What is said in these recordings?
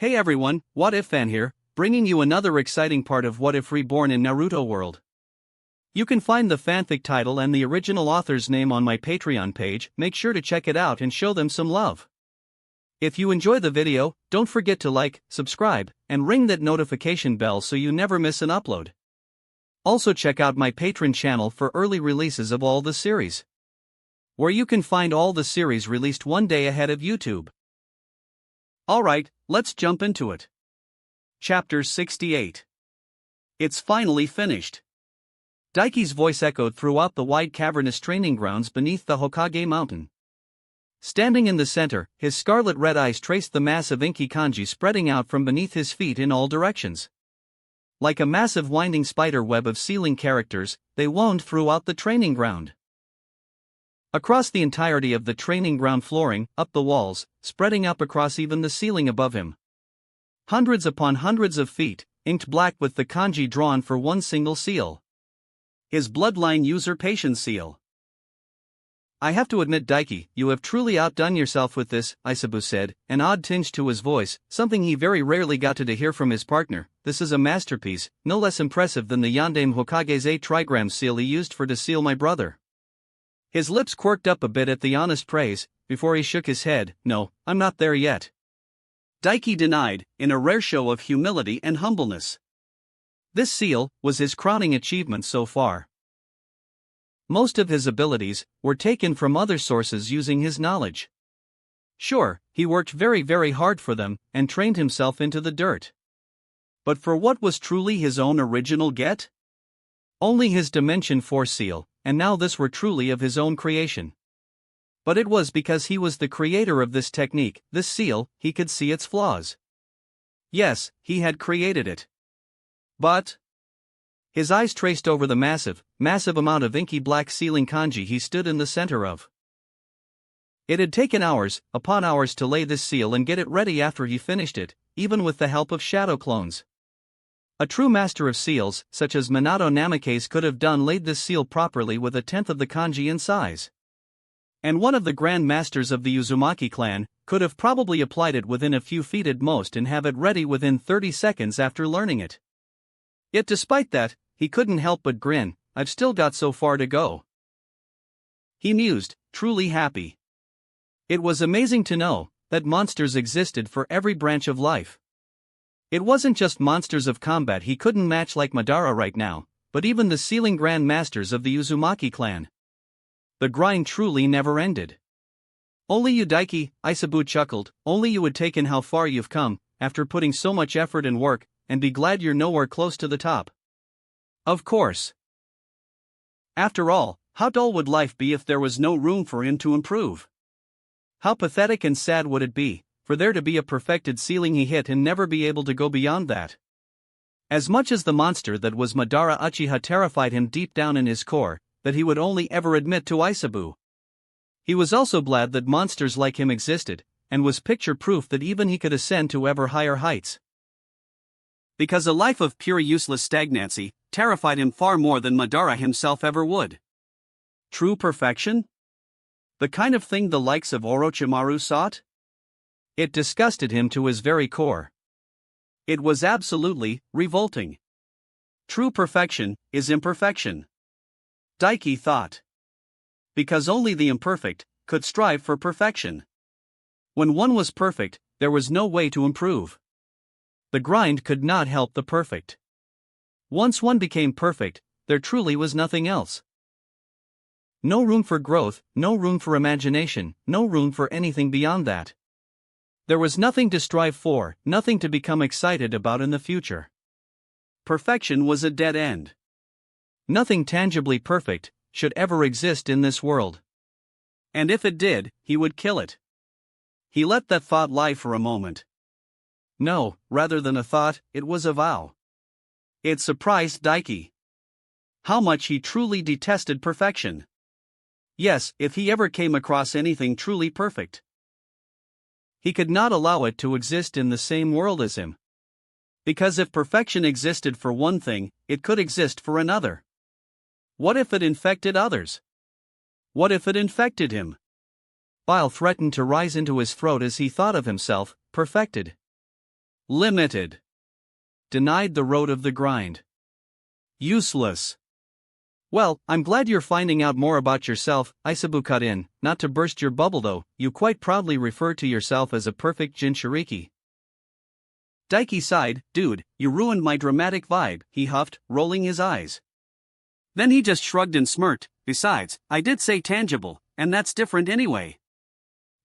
Hey everyone, What If Fan here, bringing you another exciting part of What If Reborn in Naruto world. You can find the fanfic title and the original author's name on my Patreon page. Make sure to check it out and show them some love. If you enjoy the video, don't forget to like, subscribe, and ring that notification bell so you never miss an upload. Also check out my Patreon channel for early releases of all the series, where you can find all the series released one day ahead of YouTube. Alright, let's jump into it. Chapter 68. It's finally finished. Daiki's voice echoed throughout the wide cavernous training grounds beneath the Hokage mountain. Standing in the center, his scarlet red eyes traced the mass of inky kanji spreading out from beneath his feet in all directions. Like a massive winding spider web of ceiling characters, they wound throughout the training ground. Across the entirety of the training ground flooring, up the walls, spreading up across even the ceiling above him. Hundreds upon hundreds of feet, inked black with the kanji drawn for one single seal. His bloodline usurpation seal. I have to admit, Daiki, you have truly outdone yourself with this, Isabu said, an odd tinge to his voice, something he very rarely got to hear from his partner. This is a masterpiece, no less impressive than the Yondaime Hokage's 8 trigram seal he used to seal my brother. His lips quirked up a bit at the honest praise, before he shook his head. No, I'm not there yet. Daiki denied, in a rare show of humility and humbleness. This seal was his crowning achievement so far. Most of his abilities were taken from other sources using his knowledge. Sure, he worked very hard for them, and trained himself into the dirt. But for what was truly his own original get? Only his Dimension 4 seal, and now this were truly of his own creation. But it was because he was the creator of this technique, this seal, he could see its flaws. Yes, he had created it. But his eyes traced over the massive amount of inky black ceiling kanji he stood in the center of. It had taken hours upon hours to lay this seal and get it ready after he finished it, even with the help of shadow clones. A true master of seals, such as Minato Namikaze could have done, laid this seal properly with a tenth of the kanji in size. And one of the grand masters of the Uzumaki clan could have probably applied it within a few feet at most and have it ready within 30 seconds after learning it. Yet despite that, he couldn't help but grin. I've still got so far to go, he mused, truly happy. It was amazing to know that monsters existed for every branch of life. It wasn't just monsters of combat he couldn't match like Madara right now, but even the sealing grand masters of the Uzumaki clan. The grind truly never ended. Only you, Daiki, Isabu chuckled, only you would take in how far you've come, after putting so much effort and work, and be glad you're nowhere close to the top. Of course. After all, how dull would life be if there was no room for him to improve? How pathetic and sad would it be for there to be a perfected ceiling he hit and never be able to go beyond that? As much as the monster that was Madara Uchiha terrified him deep down in his core, that he would only ever admit to Isabu, he was also glad that monsters like him existed, and was picture proof that even he could ascend to ever higher heights. Because a life of pure useless stagnancy terrified him far more than Madara himself ever would. True perfection? The kind of thing the likes of Orochimaru sought? It disgusted him to his very core. It was absolutely revolting. True perfection is imperfection, Daiki thought. Because only the imperfect could strive for perfection. When one was perfect, there was no way to improve. The grind could not help the perfect. Once one became perfect, there truly was nothing else. No room for growth, no room for imagination, no room for anything beyond that. There was nothing to strive for, nothing to become excited about in the future. Perfection was a dead end. Nothing tangibly perfect should ever exist in this world. And if it did, he would kill it. He let that thought lie for a moment. No, rather than a thought, it was a vow. It surprised Daiki how much he truly detested perfection. Yes, if he ever came across anything truly perfect, he could not allow it to exist in the same world as him. Because if perfection existed for one thing, it could exist for another. What if it infected others? What if it infected him? Bile threatened to rise into his throat as he thought of himself, perfected. Limited. Denied the road of the grind. Useless. Well, I'm glad you're finding out more about yourself, Isabu cut in. Not to burst your bubble though, you quite proudly refer to yourself as a perfect Jinchuriki. Daiki sighed. Dude, you ruined my dramatic vibe, he huffed, rolling his eyes. Then he just shrugged and smirked. Besides, I did say tangible, and that's different anyway.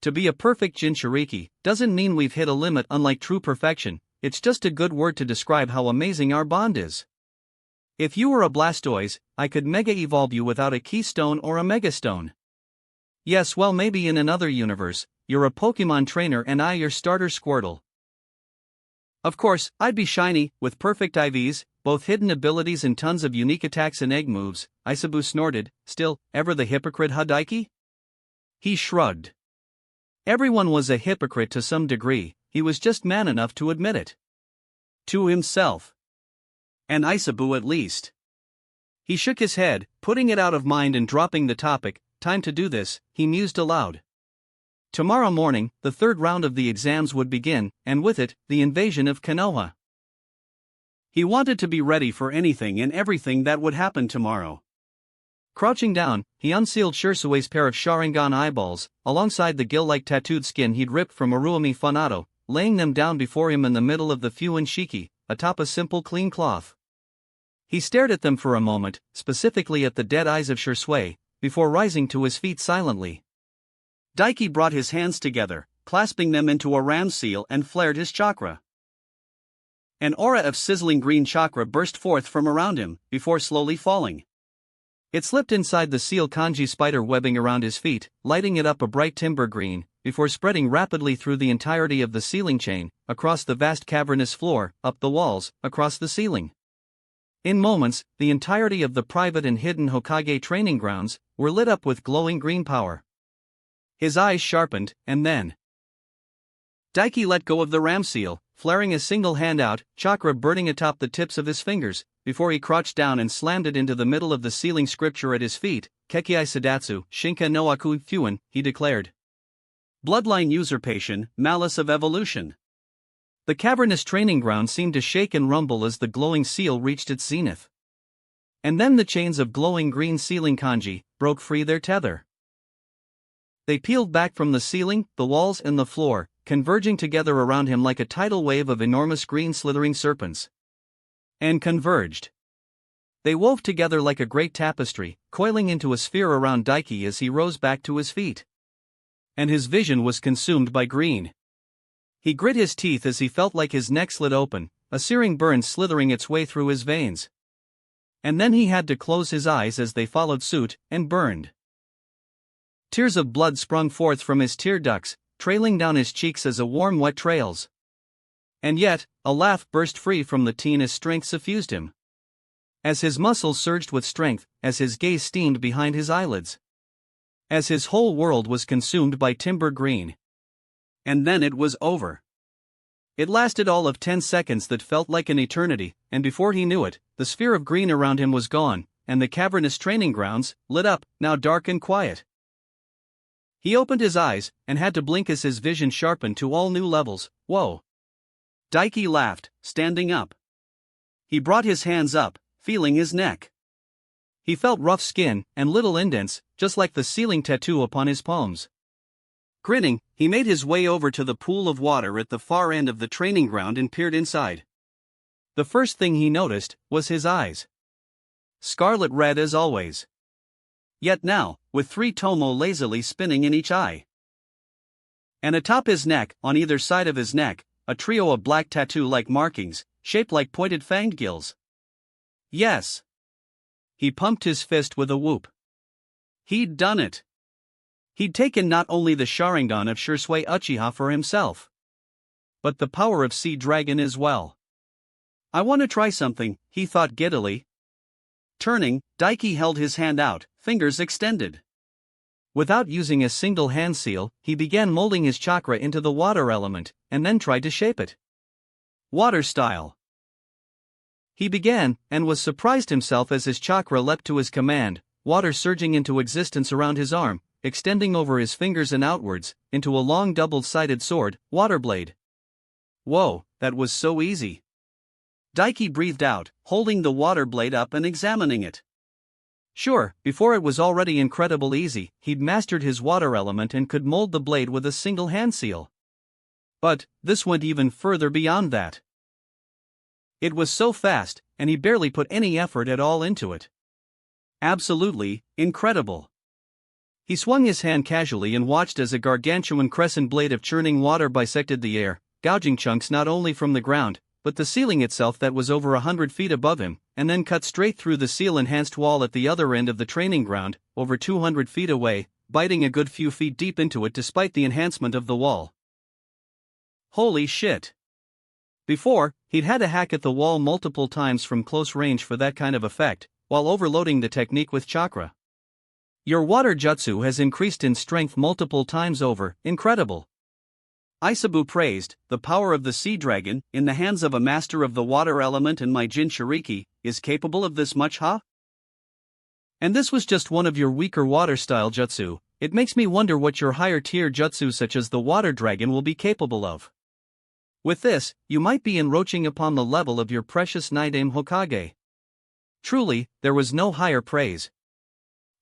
To be a perfect Jinchuriki doesn't mean we've hit a limit unlike true perfection, it's just a good word to describe how amazing our bond is. If you were a Blastoise, I could mega-evolve you without a keystone or a megastone. Yes, well, maybe in another universe, you're a Pokemon trainer and I your starter Squirtle. Of course, I'd be shiny, with perfect IVs, both hidden abilities and tons of unique attacks and egg moves, Isabu snorted. Still, ever the hypocrite, Daiki? He shrugged. Everyone was a hypocrite to some degree, he was just man enough to admit it. To himself. And Isabu at least. He shook his head, putting it out of mind and dropping the topic. Time to do this, he mused aloud. Tomorrow morning, the third round of the exams would begin, and with it, the invasion of Konoha. He wanted to be ready for anything and everything that would happen tomorrow. Crouching down, he unsealed Shursue's pair of Sharingan eyeballs, alongside the gill-like tattooed skin he'd ripped from Uruami Funato, laying them down before him in the middle of the Fuin Shiki, atop a simple clean cloth. He stared at them for a moment, specifically at the dead eyes of Shursui, before rising to his feet silently. Daiki brought his hands together, clasping them into a ram seal and flared his chakra. An aura of sizzling green chakra burst forth from around him, before slowly falling. It slipped inside the seal kanji spider webbing around his feet, lighting it up a bright timber green, before spreading rapidly through the entirety of the ceiling chain, across the vast cavernous floor, up the walls, across the ceiling. In moments, the entirety of the private and hidden Hokage training grounds were lit up with glowing green power. His eyes sharpened, and then Daiki let go of the ram seal, flaring a single hand out, chakra burning atop the tips of his fingers, before he crouched down and slammed it into the middle of the ceiling scripture at his feet. Kekiai Sadatsu, Shinka no Aku Fuin, he declared. Bloodline usurpation, malice of evolution. The cavernous training ground seemed to shake and rumble as the glowing seal reached its zenith. And then the chains of glowing green ceiling kanji broke free their tether. They peeled back from the ceiling, the walls and the floor, converging together around him like a tidal wave of enormous green slithering serpents. And converged. They wove together like a great tapestry, coiling into a sphere around Daiki as he rose back to his feet. And his vision was consumed by green. He grit his teeth as he felt like his neck slid open, a searing burn slithering its way through his veins. And then he had to close his eyes as they followed suit, and burned. Tears of blood sprung forth from his tear ducts, trailing down his cheeks as a warm wet trails. And yet, a laugh burst free from the teen as strength suffused him. As his muscles surged with strength, as his gaze steamed behind his eyelids. As his whole world was consumed by timber green. And then it was over. It lasted all of 10 seconds that felt like an eternity, and before he knew it, the sphere of green around him was gone, and the cavernous training grounds, lit up, now dark and quiet. He opened his eyes, and had to blink as his vision sharpened to all new levels. Whoa! Daiki laughed, standing up. He brought his hands up, feeling his neck. He felt rough skin, and little indents, just like the ceiling tattoo upon his palms. Grinning, he made his way over to the pool of water at the far end of the training ground and peered inside. The first thing he noticed was his eyes. Scarlet red as always. Yet now, with 3 tomo lazily spinning in each eye. And atop his neck, on either side of his neck, a trio of black tattoo-like markings, shaped like pointed fanged gills. Yes! He pumped his fist with a whoop. He'd done it. He'd taken not only the Sharingan of Shursui Uchiha for himself, but the power of Sea Dragon as well. I want to try something, he thought giddily. Turning, Daiki held his hand out, fingers extended. Without using a single hand seal, he began molding his chakra into the water element, and then tried to shape it. Water style. He began, and was surprised himself as his chakra leapt to his command, water surging into existence around his arm, extending over his fingers and outwards, into a long double-sided sword, water blade. Whoa, that was so easy. Daiki breathed out, holding the water blade up and examining it. Sure, before it was already incredible easy, he'd mastered his water element and could mold the blade with a single hand seal. But this went even further beyond that. It was so fast, and he barely put any effort at all into it. Absolutely incredible. He swung his hand casually and watched as a gargantuan crescent blade of churning water bisected the air, gouging chunks not only from the ground, but the ceiling itself that was over 100 feet above him, and then cut straight through the seal-enhanced wall at the other end of the training ground, over 200 feet away, biting a good few feet deep into it despite the enhancement of the wall. Holy shit. Before, he'd had to hack at the wall multiple times from close range for that kind of effect, while overloading the technique with chakra. Your water jutsu has increased in strength multiple times over, incredible. Isabu praised, the power of the sea dragon, in the hands of a master of the water element and my Jin Shiriki, is capable of this much, huh? And this was just one of your weaker water-style jutsu. It makes me wonder what your higher-tier jutsu such as the water dragon will be capable of. With this, you might be encroaching upon the level of your precious Night-Aim Hokage. Truly, there was no higher praise.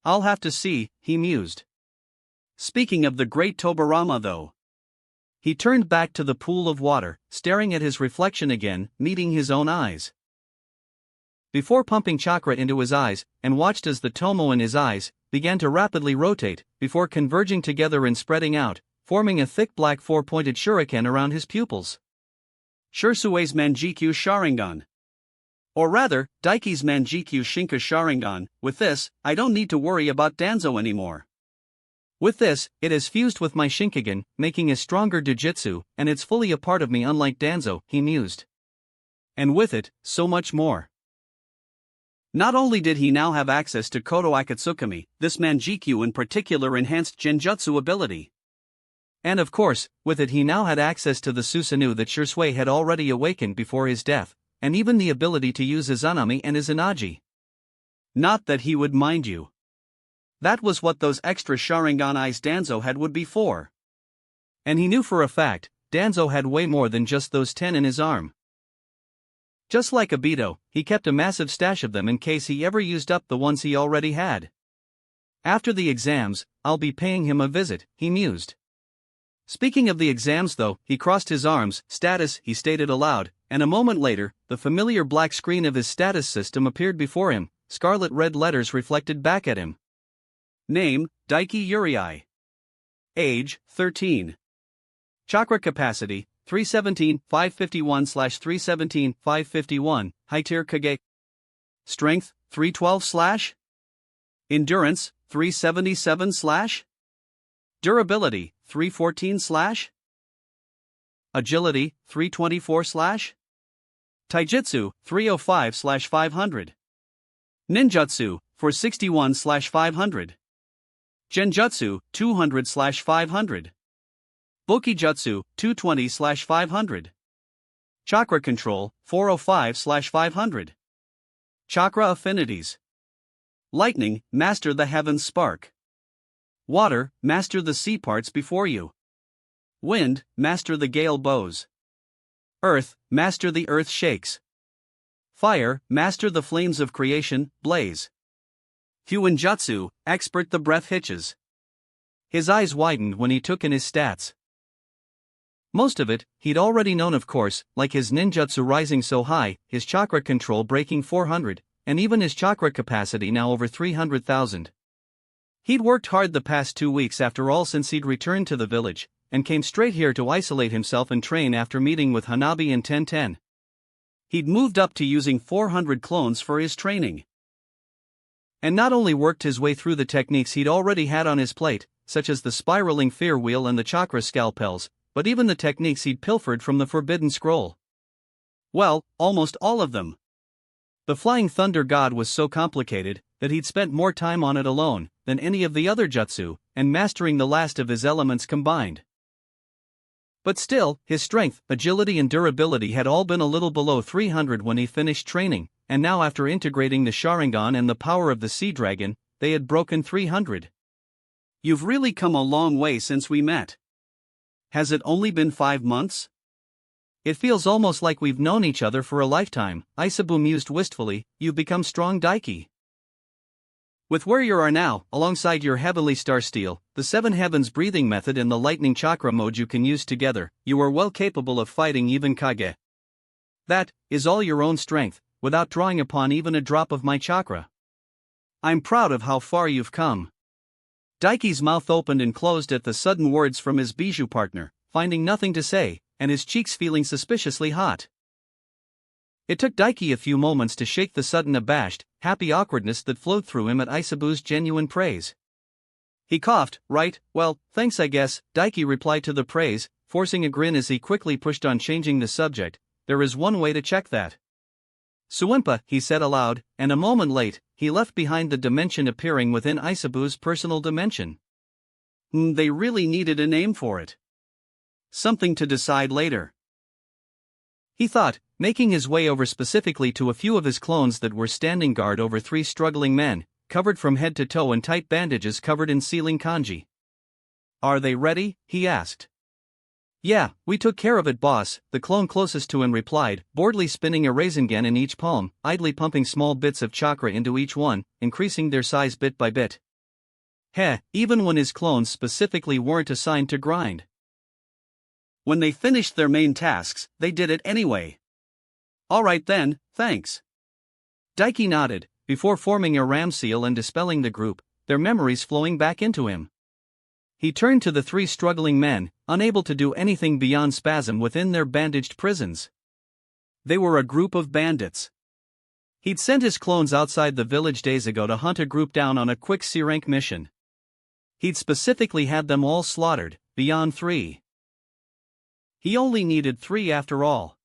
I'll have to see, he mused. Speaking of the great Tobarama though. He turned back to the pool of water, staring at his reflection again, meeting his own eyes. Before pumping chakra into his eyes, and watched as the tomo in his eyes began to rapidly rotate, before converging together and spreading out, forming a thick black four-pointed shuriken around his pupils. Shursue's Manjikyu Sharingan. Or rather, Daiki's Manjikyu Shinka Sharingan. With this, I don't need to worry about Danzo anymore. With this, it has fused with my Shinkigen, making a stronger Jujutsu, and it's fully a part of me unlike Danzo, he mused. And with it, so much more. Not only did he now have access to Koto Akatsukami, this Manjikyu in particular enhanced Genjutsu ability. And of course, with it he now had access to the Susanoo that Shursui had already awakened before his death, and even the ability to use Izanami and Izanaji. Not that he would mind you. That was what those extra Sharingan eyes Danzo had would be for. And he knew for a fact, Danzo had way more than just those 10 in his arm. Just like Obito, he kept a massive stash of them in case he ever used up the ones he already had. After the exams, I'll be paying him a visit, he mused. Speaking of the exams though, he crossed his arms, status, he stated aloud, and a moment later, the familiar black screen of his status system appeared before him, scarlet red letters reflected back at him. Name, Daiki Uriai. Age, 13. Chakra capacity, 317-551/317-551, High-tier Kage. Strength, 312/. Endurance, 377/. Durability, 314/. Agility, 324/. Taijutsu, 305/500. Ninjutsu, 461/500. Genjutsu, 200/500. Bokijutsu, 220/500. Chakra control, 405/500. Chakra affinities. Lightning, master the heaven's spark. Water, master the sea parts before you. Wind, master the gale bows. Earth, master the earth shakes. Fire, master the flames of creation, blaze. Fuinjutsu, expert the breath hitches. His eyes widened when he took in his stats. Most of it, he'd already known of course, like his ninjutsu rising so high, his chakra control breaking 400, and even his chakra capacity now over 300,000. He'd worked hard the past 2 weeks after all since he'd returned to the village, and came straight here to isolate himself and train after meeting with Hanabi and Tenten. He'd moved up to using 400 clones for his training. And not only worked his way through the techniques he'd already had on his plate, such as the spiraling fear wheel and the chakra scalpels, but even the techniques he'd pilfered from the Forbidden Scroll. Well, almost all of them. The Flying Thunder God was so complicated that he'd spent more time on it alone than any of the other jutsu, and mastering the last of his elements combined. But still, his strength, agility and durability had all been a little below 300 when he finished training, and now after integrating the Sharingan and the power of the Sea Dragon, they had broken 300. You've really come a long way since we met. Has it only been 5 months? It feels almost like we've known each other for a lifetime, Isabu mused wistfully. You've become strong, Daiki. With where you are now, alongside your heavenly star steel, the seven heavens breathing method and the lightning chakra mode you can use together, you are well capable of fighting even Kage. That is all your own strength, without drawing upon even a drop of my chakra. I'm proud of how far you've come. Daiki's mouth opened and closed at the sudden words from his bijou partner, finding nothing to say, and his cheeks feeling suspiciously hot. It took Daiki a few moments to shake the sudden abashed, happy awkwardness that flowed through him at Isabu's genuine praise. He coughed. Right, well, thanks I guess, Daiki replied to the praise, forcing a grin as he quickly pushed on changing the subject. There is one way to check that. Suimpa, he said aloud, and a moment late, he left behind the dimension appearing within Isabu's personal dimension. They really needed a name for it. Something to decide later, he thought, making his way over specifically to a few of his clones that were standing guard over three struggling men, covered from head to toe in tight bandages covered in sealing kanji. Are they ready? He asked. Yeah, we took care of it, boss, the clone closest to him replied, boredly spinning a Rasengan in each palm, idly pumping small bits of chakra into each one, increasing their size bit by bit. Even when his clones specifically weren't assigned to grind. When they finished their main tasks, they did it anyway. Alright then, thanks. Daiki nodded, before forming a ram seal and dispelling the group, their memories flowing back into him. He turned to the three struggling men, unable to do anything beyond spasm within their bandaged prisons. They were a group of bandits. He'd sent his clones outside the village days ago to hunt a group down on a quick C-rank mission. He'd specifically had them all slaughtered, beyond 3. He only needed 3 after all.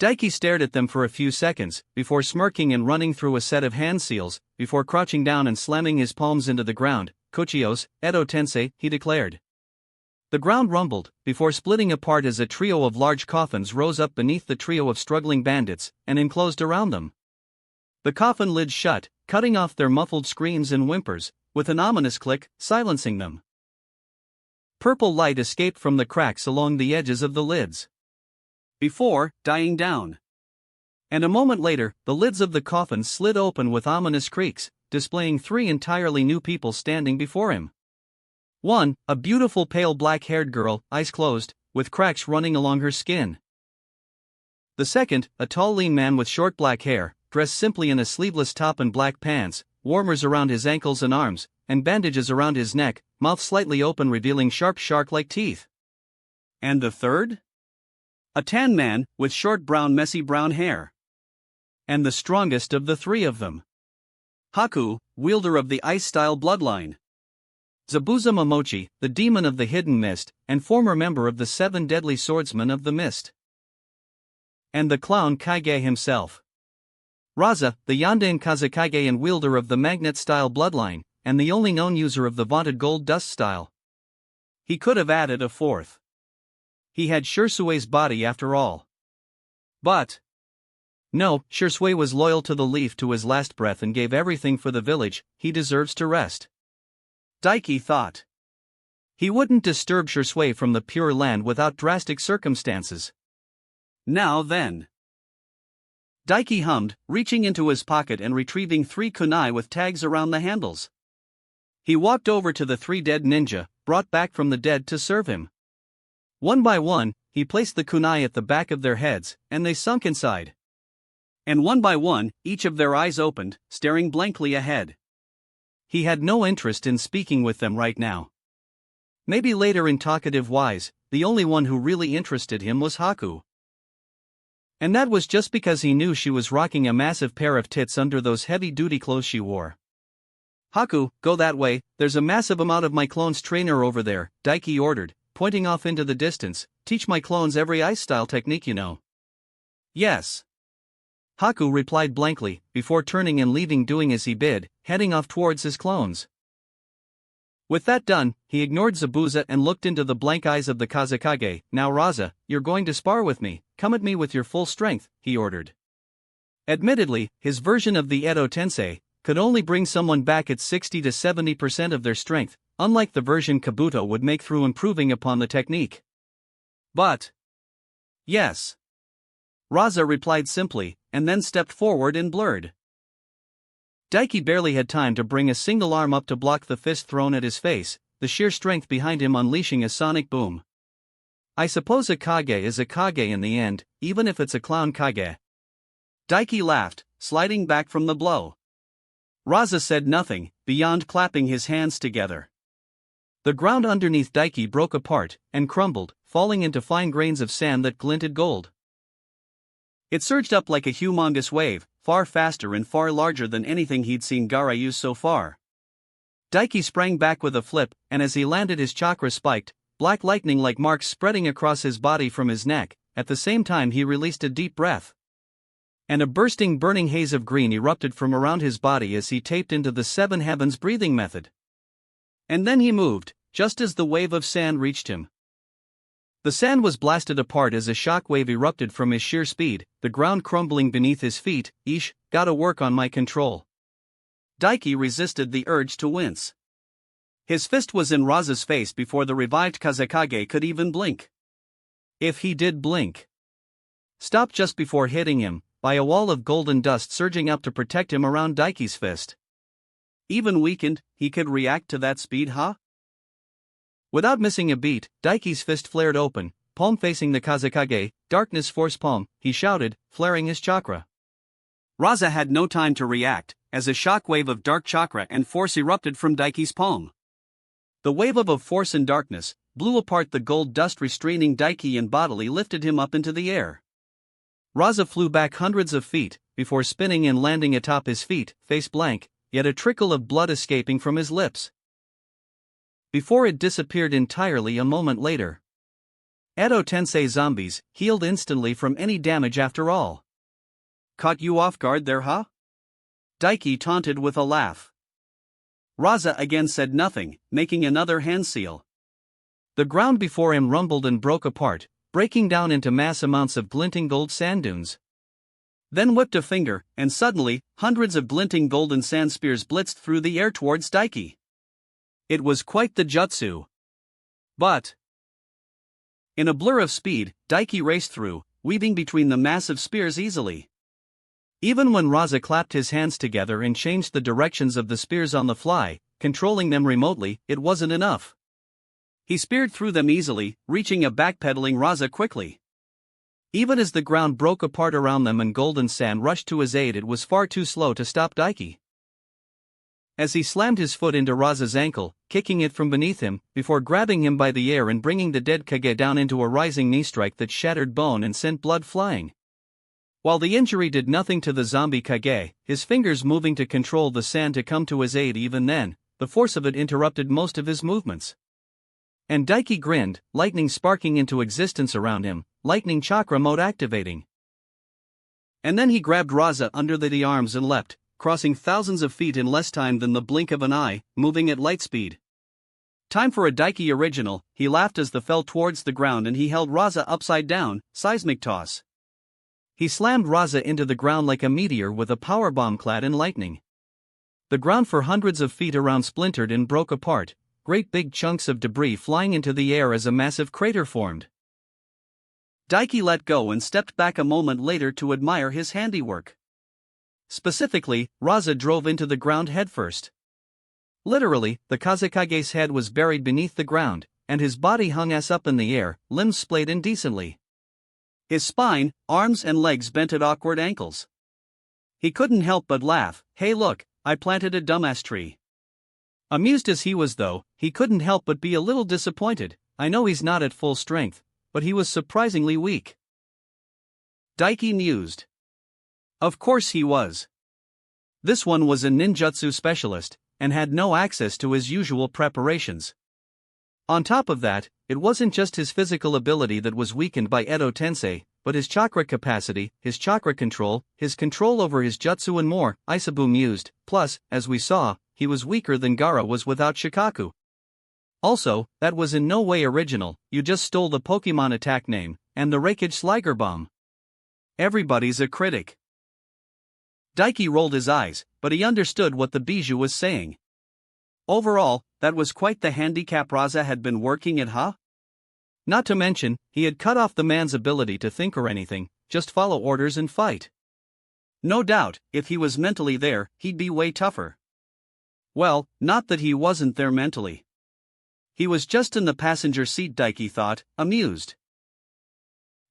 Daiki stared at them for a few seconds, before smirking and running through a set of hand seals, before crouching down and slamming his palms into the ground. Kochios, Edo Tensei, he declared. The ground rumbled, before splitting apart as a trio of large coffins rose up beneath the trio of struggling bandits, and enclosed around them. The coffin lids shut, cutting off their muffled screams and whimpers, with an ominous click, silencing them. Purple light escaped from the cracks along the edges of the lids, before dying down. And a moment later, the lids of the coffin slid open with ominous creaks, displaying 3 entirely new people standing before him. One, a beautiful pale black-haired girl, eyes closed, with cracks running along her skin. The second, a tall lean man with short black hair, dressed simply in a sleeveless top and black pants, warmers around his ankles and arms, and bandages around his neck, mouth slightly open revealing sharp shark-like teeth. And the third? A tan man, with short messy brown hair. And the strongest of the 3 of them. Haku, wielder of the ice-style bloodline. Zabuza Momochi, the demon of the hidden mist, and former member of the 7 deadly swordsmen of the mist. And the clown Kaige himself. Raza, the Yanden Kazekage and wielder of the magnet-style bloodline, and the only known user of the vaunted gold dust style. He could have added a 4th. He had Shirsue's body after all. But no, Shirsue was loyal to the leaf to his last breath and gave everything for the village. He deserves to rest. Daiki thought. He wouldn't disturb Shirsue from the Pure Land without drastic circumstances. Now then. Daiki hummed, reaching into his pocket and retrieving 3 kunai with tags around the handles. He walked over to the 3 dead ninja, brought back from the dead to serve him. One by one, he placed the kunai at the back of their heads, and they sunk inside. And one by one, each of their eyes opened, staring blankly ahead. He had no interest in speaking with them right now. Maybe later in talkative wise, the only one who really interested him was Haku. And that was just because he knew she was rocking a massive pair of tits under those heavy-duty clothes she wore. Haku, go that way, there's a massive amount of my clones trainer over there, Daiki ordered, pointing off into the distance. Teach my clones every ice-style technique you know. Yes. Haku replied blankly, before turning and leaving doing as he bid, heading off towards his clones. With that done, he ignored Zabuza and looked into the blank eyes of the Kazekage. Now Raza, you're going to spar with me, come at me with your full strength, he ordered. Admittedly, his version of the Edo Tensei could only bring someone back at 60 to 70% of their strength, unlike the version Kabuto would make through improving upon the technique. But Yes. Raza replied simply, and then stepped forward and blurred. Daiki barely had time to bring a single arm up to block the fist thrown at his face, the sheer strength behind him unleashing a sonic boom. I suppose a Kage is a Kage in the end, even if it's a clown Kage. Daiki laughed, sliding back from the blow. Raza said nothing, beyond clapping his hands together. The ground underneath Daiki broke apart, and crumbled, falling into fine grains of sand that glinted gold. It surged up like a humongous wave, far faster and far larger than anything he'd seen Gaara use so far. Daiki sprang back with a flip, and as he landed his chakra spiked, black lightning-like marks spreading across his body from his neck. At the same time he released a deep breath. And a bursting burning haze of green erupted from around his body as he taped into the seven heavens breathing method. And then he moved, just as the wave of sand reached him. The sand was blasted apart as a shock wave erupted from his sheer speed, the ground crumbling beneath his feet. Gotta work on my control. Daiki resisted the urge to wince. His fist was in Raza's face before the revived Kazekage could even blink. If he did blink. Stopped just before hitting him, by a wall of golden dust surging up to protect him around Daiki's fist. Even weakened, he could react to that speed, huh? Without missing a beat, Daiki's fist flared open, palm facing the Kazekage, darkness force palm, he shouted, flaring his chakra. Raza had no time to react, as a shockwave of dark chakra and force erupted from Daiki's palm. The wave of force and darkness blew apart the gold dust restraining Daiki and bodily lifted him up into the air. Raza flew back hundreds of feet, before spinning and landing atop his feet, face blank, yet a trickle of blood escaping from his lips. Before it disappeared entirely a moment later. Edo Tensei zombies, healed instantly from any damage after all. Caught you off guard there, huh? Daiki taunted with a laugh. Raza again said nothing, making another hand seal. The ground before him rumbled and broke apart, breaking down into mass amounts of glinting gold sand dunes. Then whipped a finger, and suddenly, hundreds of glinting golden sand spears blitzed through the air towards Daiki. It was quite the jutsu. But in a blur of speed, Daiki raced through, weaving between the massive spears easily. Even when Raza clapped his hands together and changed the directions of the spears on the fly, controlling them remotely, it wasn't enough. He speared through them easily, reaching a backpedaling Raza quickly. Even as the ground broke apart around them and golden sand rushed to his aid, it was far too slow to stop Daiki. As he slammed his foot into Raza's ankle, kicking it from beneath him, before grabbing him by the air and bringing the dead Kage down into a rising knee strike that shattered bone and sent blood flying. While the injury did nothing to the zombie Kage, his fingers moving to control the sand to come to his aid even then, the force of it interrupted most of his movements. And Daiki grinned, lightning sparking into existence around him, lightning chakra mode activating. And then he grabbed Raza under the arms and leapt, crossing thousands of feet in less time than the blink of an eye, moving at light speed. Time for a Daiki original, he laughed as the fell towards the ground and he held Raza upside down, seismic toss. He slammed Raza into the ground like a meteor with a powerbomb clad in lightning. The ground for hundreds of feet around splintered and broke apart, great big chunks of debris flying into the air as a massive crater formed. Daiki let go and stepped back a moment later to admire his handiwork. Specifically, Raza drove into the ground headfirst. Literally, the Kazekage's head was buried beneath the ground, and his body hung ass up in the air, limbs splayed indecently. His spine, arms and legs bent at awkward ankles. He couldn't help but laugh. Hey look, I planted a dumbass tree. Amused as he was though, he couldn't help but be a little disappointed. I know he's not at full strength, but he was surprisingly weak. Daiki mused. Of course he was. This one was a ninjutsu specialist, and had no access to his usual preparations. On top of that, it wasn't just his physical ability that was weakened by Edo Tensei, but his chakra capacity, his chakra control, his control over his jutsu and more, Isabu mused. Plus, as we saw, he was weaker than Gaara was without Shikaku. Also, that was in no way original, you just stole the Pokemon attack name, and the Raikage Sliger Bomb. Everybody's a critic. Daiki rolled his eyes, but he understood what the Bijou was saying. Overall, that was quite the handicap Raza had been working at, huh? Not to mention, he had cut off the man's ability to think or anything, just follow orders and fight. No doubt, if he was mentally there, he'd be way tougher. Well, not that he wasn't there mentally. He was just in the passenger seat, Daiki thought, amused.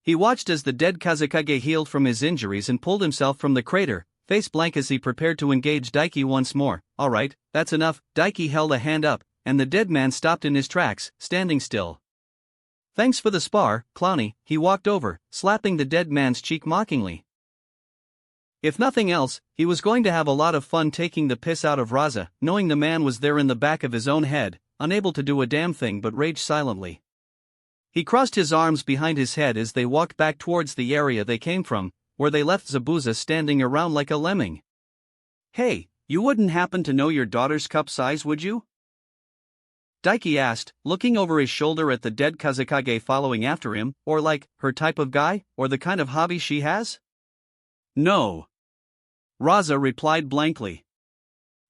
He watched as the dead Kazekage healed from his injuries and pulled himself from the crater, face blank as he prepared to engage Daiki once more. Alright, that's enough. Daiki held a hand up, and the dead man stopped in his tracks, standing still. Thanks for the spar, Clowny, he walked over, slapping the dead man's cheek mockingly. If nothing else, he was going to have a lot of fun taking the piss out of Raza, knowing the man was there in the back of his own head, unable to do a damn thing but rage silently. He crossed his arms behind his head as they walked back towards the area they came from, where they left Zabuza standing around like a lemming. Hey, you wouldn't happen to know your daughter's cup size, would you? Daiki asked, looking over his shoulder at the dead Kazekage following after him, or like, her type of guy, or the kind of hobby she has? No. Raza replied blankly.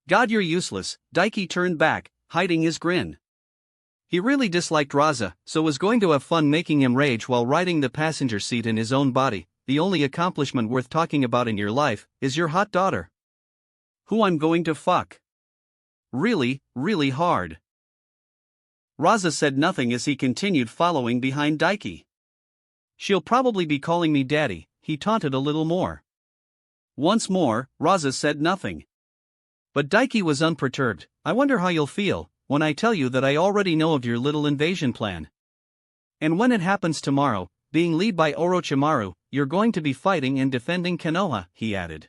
God, you're useless. Daiki turned back, hiding his grin. He really disliked Raza, so was going to have fun making him rage while riding the passenger seat in his own body. The only accomplishment worth talking about in your life is your hot daughter, who I'm going to fuck. Really, really hard. Raza said nothing as he continued following behind Daiki. She'll probably be calling me daddy, he taunted a little more. Once more, Raza said nothing. But Daiki was unperturbed. I wonder how you'll feel when I tell you that I already know of your little invasion plan. And when it happens tomorrow, being led by Orochimaru, you're going to be fighting and defending Konoha, he added.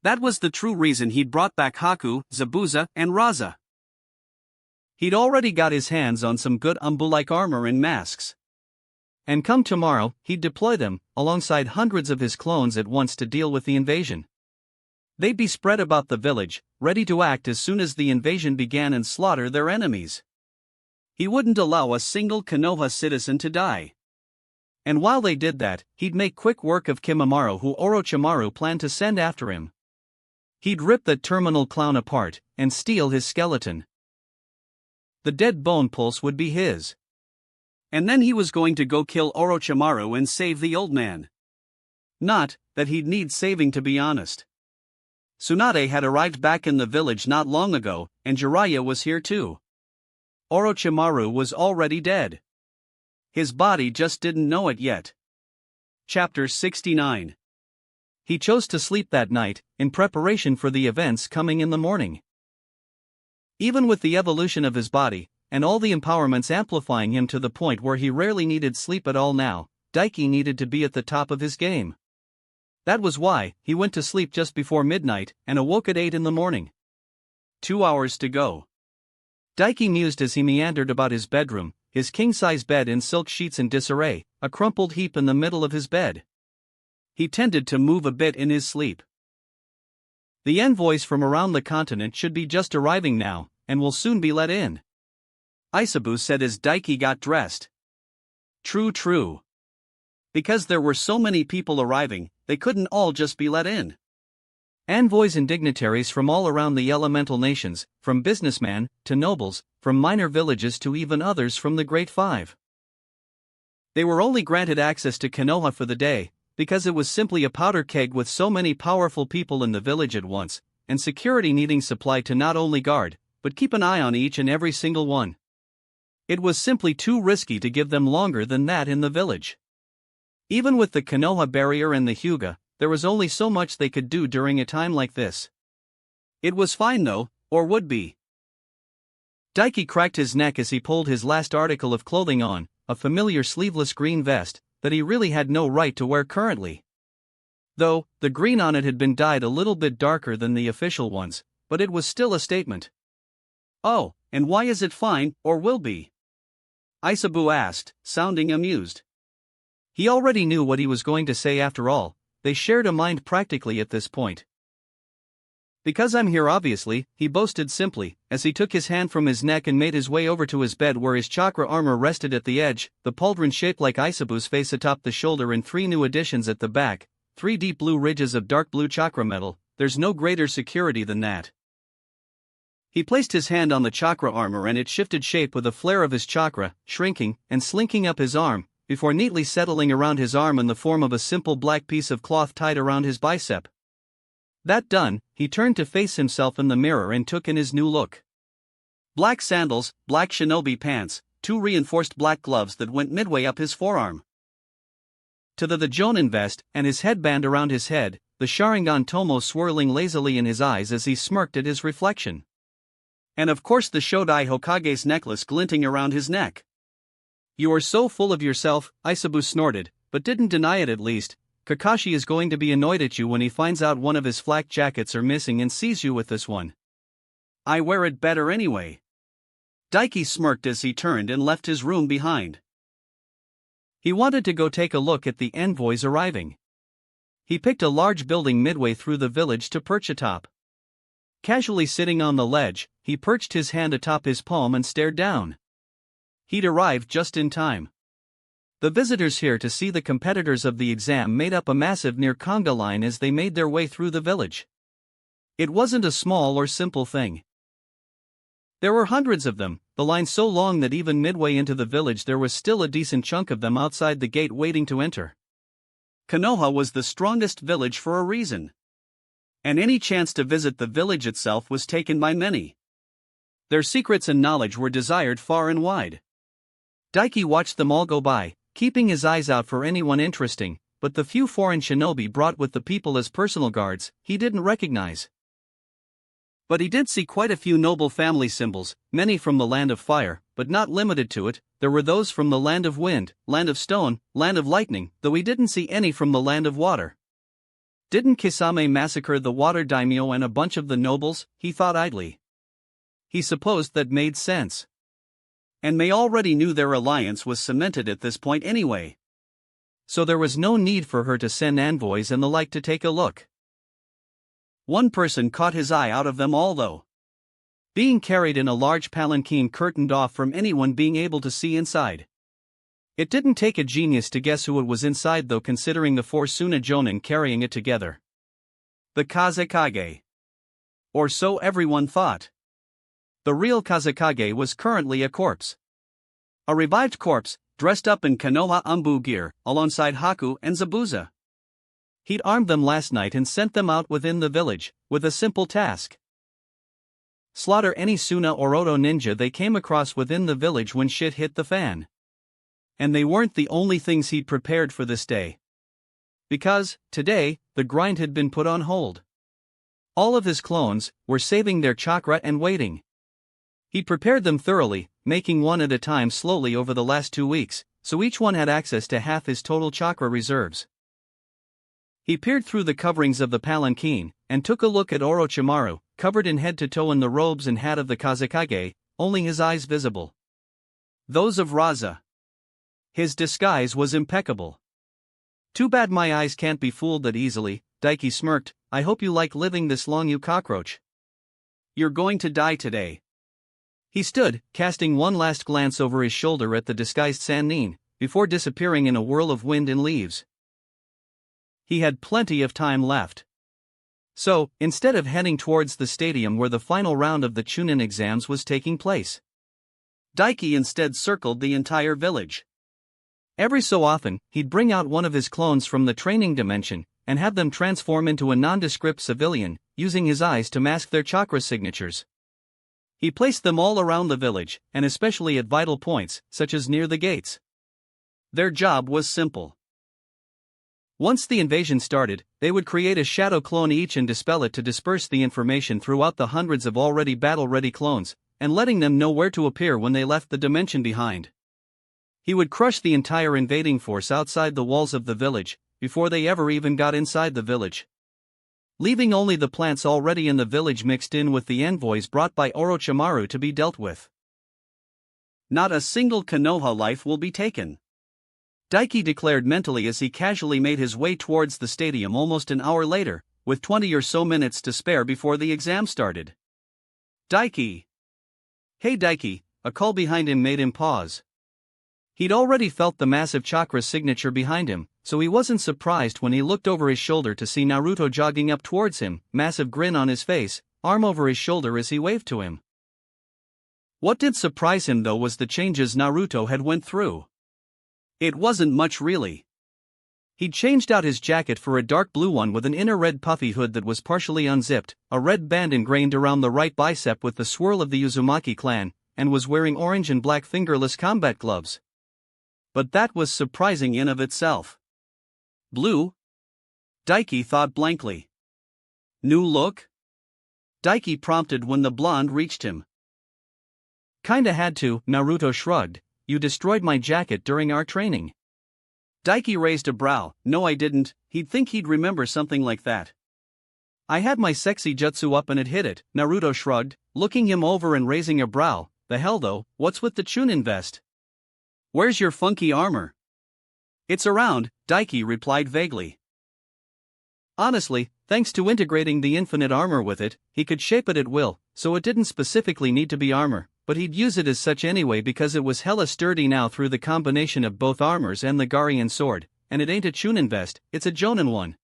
That was the true reason he'd brought back Haku, Zabuza, and Raza. He'd already got his hands on some good Umbu-like armor and masks. And come tomorrow, he'd deploy them, alongside hundreds of his clones at once to deal with the invasion. They'd be spread about the village, ready to act as soon as the invasion began and slaughter their enemies. He wouldn't allow a single Konoha citizen to die. And while they did that, he'd make quick work of Kimimaro, who Orochimaru planned to send after him. He'd rip that terminal clown apart, and steal his skeleton. The dead bone pulse would be his. And then he was going to go kill Orochimaru and save the old man. Not that he'd need saving, to be honest. Tsunade had arrived back in the village not long ago, and Jiraiya was here too. Orochimaru was already dead. His body just didn't know it yet. Chapter 69. He chose to sleep that night, in preparation for the events coming in the morning. Even with the evolution of his body, and all the empowerments amplifying him to the point where he rarely needed sleep at all now, Daiki needed to be at the top of his game. That was why he went to sleep just before midnight and awoke at 8 in the morning. 2 hours to go. Daiki mused as he meandered about his bedroom, his king-size bed in silk sheets in disarray, a crumpled heap in the middle of his bed. He tended to move a bit in his sleep. The envoys from around the continent should be just arriving now, and will soon be let in. Isabu said as Daiki got dressed. True. Because there were so many people arriving, they couldn't all just be let in. Envoys and dignitaries from all around the elemental nations, from businessmen to nobles, from minor villages to even others from the Great Five. They were only granted access to Konoha for the day, because it was simply a powder keg with so many powerful people in the village at once, and security needing supply to not only guard, but keep an eye on each and every single one. It was simply too risky to give them longer than that in the village. Even with the Konoha barrier and the Hyuga, there was only so much they could do during a time like this. It was fine though, or would be. Daiki cracked his neck as he pulled his last article of clothing on, a familiar sleeveless green vest, that he really had no right to wear currently. Though, the green on it had been dyed a little bit darker than the official ones, but it was still a statement. Oh, and why is it fine, or will be? Isabu asked, sounding amused. He already knew what he was going to say after all, they shared a mind practically at this point. Because I'm here obviously, he boasted simply, as he took his hand from his neck and made his way over to his bed where his chakra armor rested at the edge, the pauldron shaped like Isabu's face atop the shoulder and 3 new additions at the back, 3 deep blue ridges of dark blue chakra metal. There's no greater security than that. He placed his hand on the chakra armor and it shifted shape with a flare of his chakra, shrinking and slinking up his arm, before neatly settling around his arm in the form of a simple black piece of cloth tied around his bicep. That done, he turned to face himself in the mirror and took in his new look. Black sandals, black shinobi pants, 2 reinforced black gloves that went midway up his forearm. To the Jonin vest, and his headband around his head, the Sharingan Tomo swirling lazily in his eyes as he smirked at his reflection. And of course the Shodai Hokage's necklace glinting around his neck. "You are so full of yourself," Isabu snorted, but didn't deny it at least. "Kakashi is going to be annoyed at you when he finds out one of his flak jackets are missing and sees you with this one." "I wear it better anyway." Daiki smirked as he turned and left his room behind. He wanted to go take a look at the envoys arriving. He picked a large building midway through the village to perch atop. Casually sitting on the ledge, he perched his hand atop his palm and stared down. He'd arrived just in time. The visitors here to see the competitors of the exam made up a massive near conga line as they made their way through the village. It wasn't a small or simple thing. There were hundreds of them, the line so long that even midway into the village there was still a decent chunk of them outside the gate waiting to enter. Konoha was the strongest village for a reason. And any chance to visit the village itself was taken by many. Their secrets and knowledge were desired far and wide. Daiki watched them all go by, keeping his eyes out for anyone interesting, but the few foreign shinobi brought with the people as personal guards, he didn't recognize. But he did see quite a few noble family symbols, many from the land of fire, but not limited to it. There were those from the land of wind, land of stone, land of lightning, though he didn't see any from the land of water. Didn't Kisame massacre the water daimyo and a bunch of the nobles? He thought idly. He supposed that made sense. And Mei already knew their alliance was cemented at this point anyway. So there was no need for her to send envoys and the like to take a look. One person caught his eye out of them all though. Being carried in a large palanquin curtained off from anyone being able to see inside. It didn't take a genius to guess who it was inside though, considering the 4 Suna Jonin carrying it together. The Kazekage. Or so everyone thought. The real Kazekage was currently a corpse. A revived corpse, dressed up in Konoha Umbu gear, alongside Haku and Zabuza. He'd armed them last night and sent them out within the village, with a simple task. Slaughter any Suna or Oto ninja they came across within the village when shit hit the fan. And they weren't the only things he'd prepared for this day. Because, today, the grind had been put on hold. All of his clones were saving their chakra and waiting. He'd prepared them thoroughly, making one at a time slowly over the last 2 weeks, so each one had access to half his total chakra reserves. He peered through the coverings of the palanquin, and took a look at Orochimaru, covered in head to toe in the robes and hat of the Kazekage, only his eyes visible. Those of Raza. His disguise was impeccable. "Too bad my eyes can't be fooled that easily," Daiki smirked. "I hope you like living this long, you cockroach. You're going to die today." He stood, casting one last glance over his shoulder at the disguised Sannin, before disappearing in a whirl of wind and leaves. He had plenty of time left. So, instead of heading towards the stadium where the final round of the Chunin exams was taking place, Daiki instead circled the entire village. Every so often, he'd bring out one of his clones from the training dimension, and have them transform into a nondescript civilian, using his eyes to mask their chakra signatures. He placed them all around the village, and especially at vital points, such as near the gates. Their job was simple. Once the invasion started, they would create a shadow clone each and dispel it to disperse the information throughout the hundreds of already battle-ready clones, and letting them know where to appear when they left the dimension behind. He would crush the entire invading force outside the walls of the village, before they ever even got inside the village. Leaving only the plants already in the village mixed in with the envoys brought by Orochimaru to be dealt with. Not a single Konoha life will be taken, Daiki declared mentally as he casually made his way towards the stadium almost an hour later, with 20 or so minutes to spare before the exam started. "Daiki! Hey Daiki," a call behind him made him pause. He'd already felt the massive chakra signature behind him, so he wasn't surprised when he looked over his shoulder to see Naruto jogging up towards him, massive grin on his face, arm over his shoulder as he waved to him. What did surprise him though was the changes Naruto had went through. It wasn't much really. He'd changed out his jacket for a dark blue one with an inner red puffy hood that was partially unzipped, a red band ingrained around the right bicep with the swirl of the Uzumaki clan, and was wearing orange and black fingerless combat gloves. But that was surprising in of itself. Blue? Daiki thought blankly. New look? Daiki prompted when the blonde reached him. Kinda had to, Naruto shrugged. You destroyed my jacket during our training. Daiki raised a brow. No, I didn't. He'd think he'd remember something like that. I had my sexy jutsu up and it hit it, Naruto shrugged, looking him over and raising a brow. The hell though, what's with the Chunin vest? Where's your funky armor? It's around, Daiki replied vaguely. Honestly, thanks to integrating the infinite armor with it, he could shape it at will, so it didn't specifically need to be armor, but he'd use it as such anyway because it was hella sturdy now through the combination of both armors and the Garian sword, and it ain't a Chunin vest, it's a Jonin one.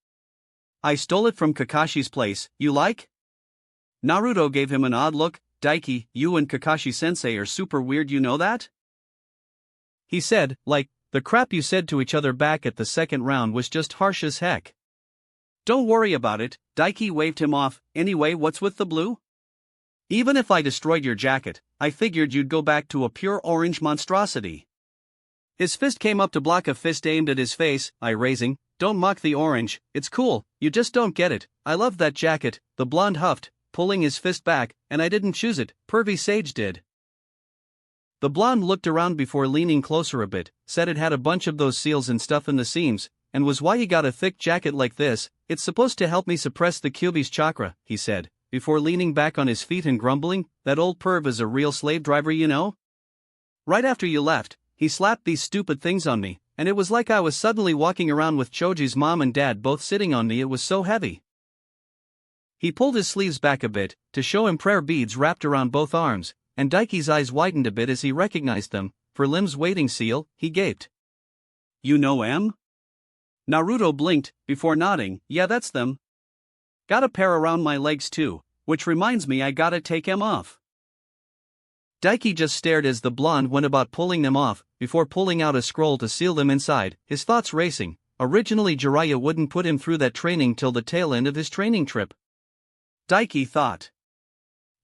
I stole it from Kakashi's place, you like? Naruto gave him an odd look. Daiki, you and Kakashi-sensei are super weird, you know that? He said, like, the crap you said to each other back at the second round was just harsh as heck. Don't worry about it, Daiki waved him off. Anyway, what's with the blue? Even if I destroyed your jacket, I figured you'd go back to a pure orange monstrosity. His fist came up to block a fist aimed at his face, eye raising. Don't mock the orange, it's cool, you just don't get it. I love that jacket, the blonde huffed, pulling his fist back, and I didn't choose it, Pervy Sage did. The blonde looked around before leaning closer a bit, said it had a bunch of those seals and stuff in the seams, and was why you got a thick jacket like this. It's supposed to help me suppress the Kyuubi's chakra, he said, before leaning back on his feet and grumbling, that old perv is a real slave driver, you know? Right after you left, he slapped these stupid things on me, and it was like I was suddenly walking around with Choji's mom and dad both sitting on me, it was so heavy. He pulled his sleeves back a bit, to show him prayer beads wrapped around both arms, and Daiki's eyes widened a bit as he recognized them. For Lim's waiting seal, he gaped. You know M? Naruto blinked, before nodding. Yeah, that's them. Got a pair around my legs too, which reminds me I gotta take them off. Daiki just stared as the blonde went about pulling them off, before pulling out a scroll to seal them inside, his thoughts racing. Originally Jiraiya wouldn't put him through that training till the tail end of his training trip. Daiki thought.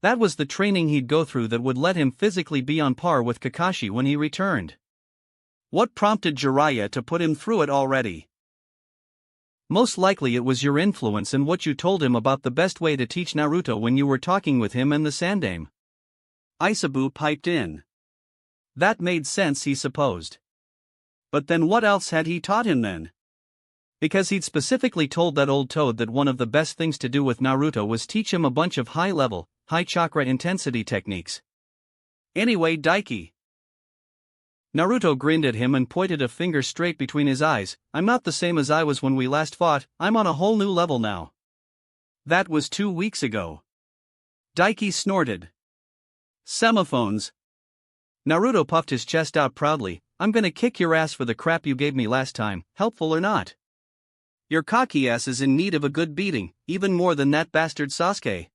That was the training he'd go through that would let him physically be on par with Kakashi when he returned. What prompted Jiraiya to put him through it already? Most likely it was your influence and what you told him about the best way to teach Naruto when you were talking with him and the Sandame. Isabu piped in. That made sense, he supposed. But then what else had he taught him then? Because he'd specifically told that old toad that one of the best things to do with Naruto was teach him a bunch of high-level, high chakra intensity techniques. Anyway, Daiki. Naruto grinned at him and pointed a finger straight between his eyes. I'm not the same as I was when we last fought, I'm on a whole new level now. That was 2 weeks ago. Daiki snorted. Semophones. Naruto puffed his chest out proudly. I'm gonna kick your ass for the crap you gave me last time, helpful or not. Your cocky ass is in need of a good beating, even more than that bastard Sasuke.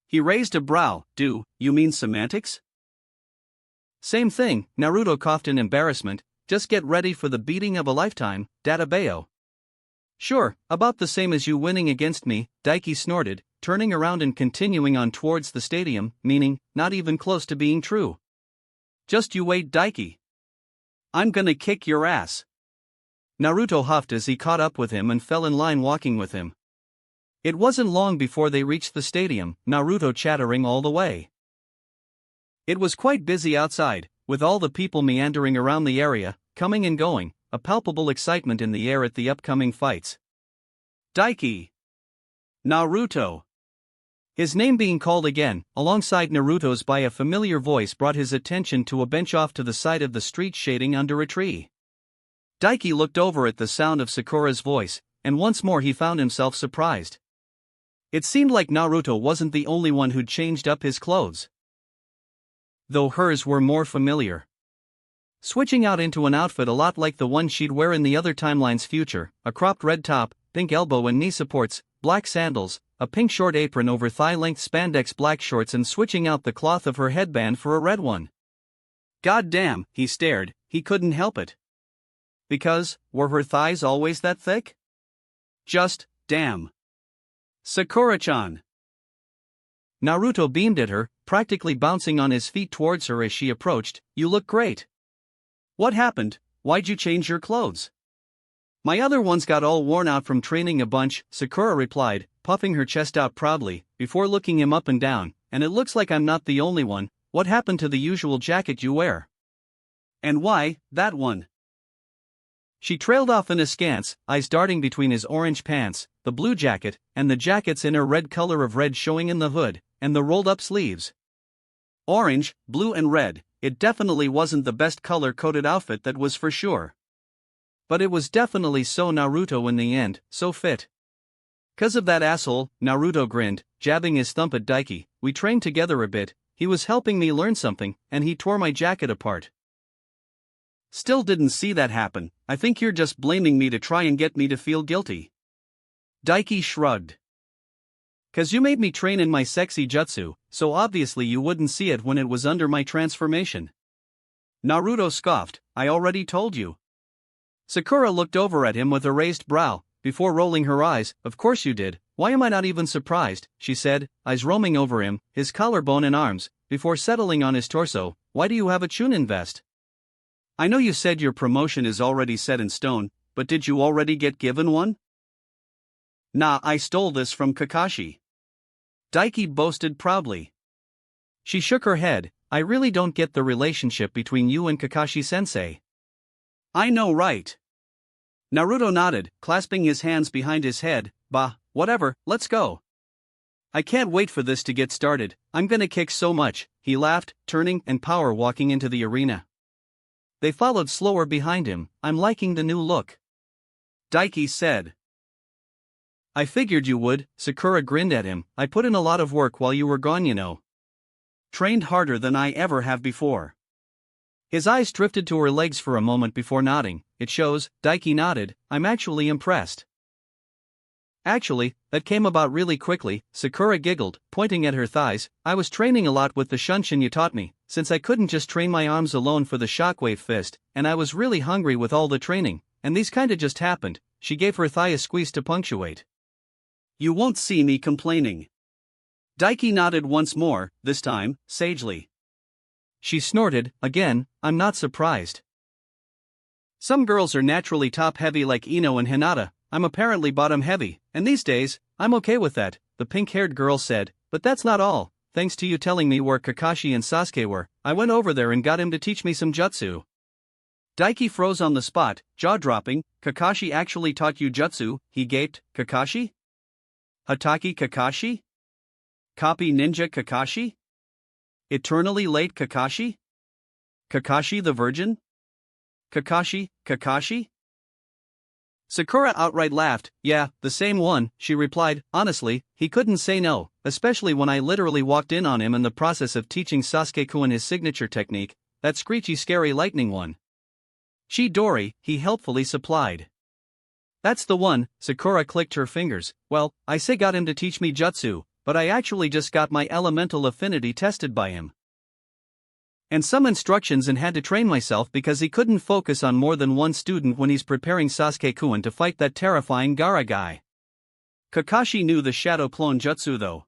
He raised a brow. Do you mean semantics? Same thing, Naruto coughed in embarrassment. Just get ready for the beating of a lifetime, Databeo. Sure, about the same as you winning against me, Daiki snorted, turning around and continuing on towards the stadium, meaning, not even close to being true. Just you wait, Daiki. I'm gonna kick your ass. Naruto huffed as he caught up with him and fell in line walking with him. It wasn't long before they reached the stadium, Naruto chattering all the way. It was quite busy outside, with all the people meandering around the area, coming and going, a palpable excitement in the air at the upcoming fights. Daiki. Naruto. His name being called again, alongside Naruto's by a familiar voice brought his attention to a bench off to the side of the street shading under a tree. Daiki looked over at the sound of Sakura's voice, and once more he found himself surprised. It seemed like Naruto wasn't the only one who'd changed up his clothes. Though hers were more familiar. Switching out into an outfit a lot like the one she'd wear in the other timeline's future, a cropped red top, pink elbow and knee supports, black sandals, a pink short apron over thigh-length spandex black shorts and switching out the cloth of her headband for a red one. God damn, he stared, he couldn't help it. Because, were her thighs always that thick? Just, damn. Sakura-chan. Naruto beamed at her, practically bouncing on his feet towards her as she approached. You look great. What happened? Why'd you change your clothes? My other ones got all worn out from training a bunch, Sakura replied, puffing her chest out proudly, before looking him up and down, and it looks like I'm not the only one. What happened to the usual jacket you wear? And why, that one? She trailed off in askance, eyes darting between his orange pants, the blue jacket, and the jacket's inner red color of red showing in the hood, and the rolled-up sleeves. Orange, blue and red, it definitely wasn't the best color-coded outfit, that was for sure. But it was definitely so Naruto in the end, so fit. 'Cause of that asshole, Naruto grinned, jabbing his thumb at Daiki. We trained together a bit, he was helping me learn something, and he tore my jacket apart. Still didn't see that happen. I think you're just blaming me to try and get me to feel guilty. Daiki shrugged. 'Cause you made me train in my sexy jutsu, so obviously you wouldn't see it when it was under my transformation. Naruto scoffed, I already told you. Sakura looked over at him with a raised brow, before rolling her eyes. Of course you did, why am I not even surprised, she said, eyes roaming over him, his collarbone and arms, before settling on his torso. Why do you have a Chunin vest? I know you said your promotion is already set in stone, but did you already get given one? Nah, I stole this from Kakashi. Daiki boasted proudly. She shook her head. I really don't get the relationship between you and Kakashi-sensei. I know, right? Naruto nodded, clasping his hands behind his head. Bah, whatever, let's go. I can't wait for this to get started. I'm gonna kick so much, he laughed, turning and power walking into the arena. They followed slower behind him. I'm liking the new look. Daiki said. I figured you would, Sakura grinned at him. I put in a lot of work while you were gone, you know. Trained harder than I ever have before. His eyes drifted to her legs for a moment before nodding. It shows, Daiki nodded. I'm actually impressed. Actually, that came about really quickly, Sakura giggled, pointing at her thighs. I was training a lot with the shunshin you taught me, since I couldn't just train my arms alone for the shockwave fist, and I was really hungry with all the training, and these kinda just happened. She gave her thigh a squeeze to punctuate. You won't see me complaining. Daiki nodded once more, this time, sagely. She snorted, again, I'm not surprised. Some girls are naturally top-heavy like Ino and Hinata. I'm apparently bottom-heavy, and these days, I'm okay with that, the pink-haired girl said, but that's not all. Thanks to you telling me where Kakashi and Sasuke were, I went over there and got him to teach me some jutsu. Daiki froze on the spot, jaw-dropping. Kakashi actually taught you jutsu, he gaped. Kakashi? Hatake Kakashi? Copy Ninja Kakashi? Eternally late Kakashi? Kakashi the Virgin? Kakashi? Sakura outright laughed. Yeah, the same one, she replied. Honestly, he couldn't say no, especially when I literally walked in on him in the process of teaching Sasuke-kun his signature technique, that screechy scary lightning one. Chidori, he helpfully supplied. That's the one, Sakura clicked her fingers. Well, I say got him to teach me jutsu, but I actually just got my elemental affinity tested by him. And some instructions and had to train myself because he couldn't focus on more than one student when he's preparing Sasuke-kun to fight that terrifying Gaara guy. Kakashi knew the shadow clone jutsu though.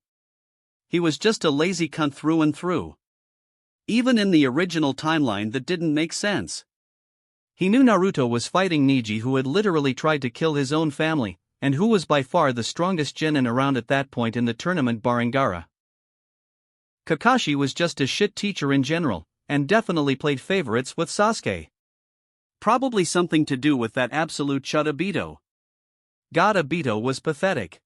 He was just a lazy cunt through and through. Even in the original timeline that didn't make sense. He knew Naruto was fighting Neji, who had literally tried to kill his own family, and who was by far the strongest genin around at that point in the tournament barring Gaara. Kakashi was just a shit teacher in general, and definitely played favorites with Sasuke. Probably something to do with that absolute chud Obito. God, Obito was pathetic.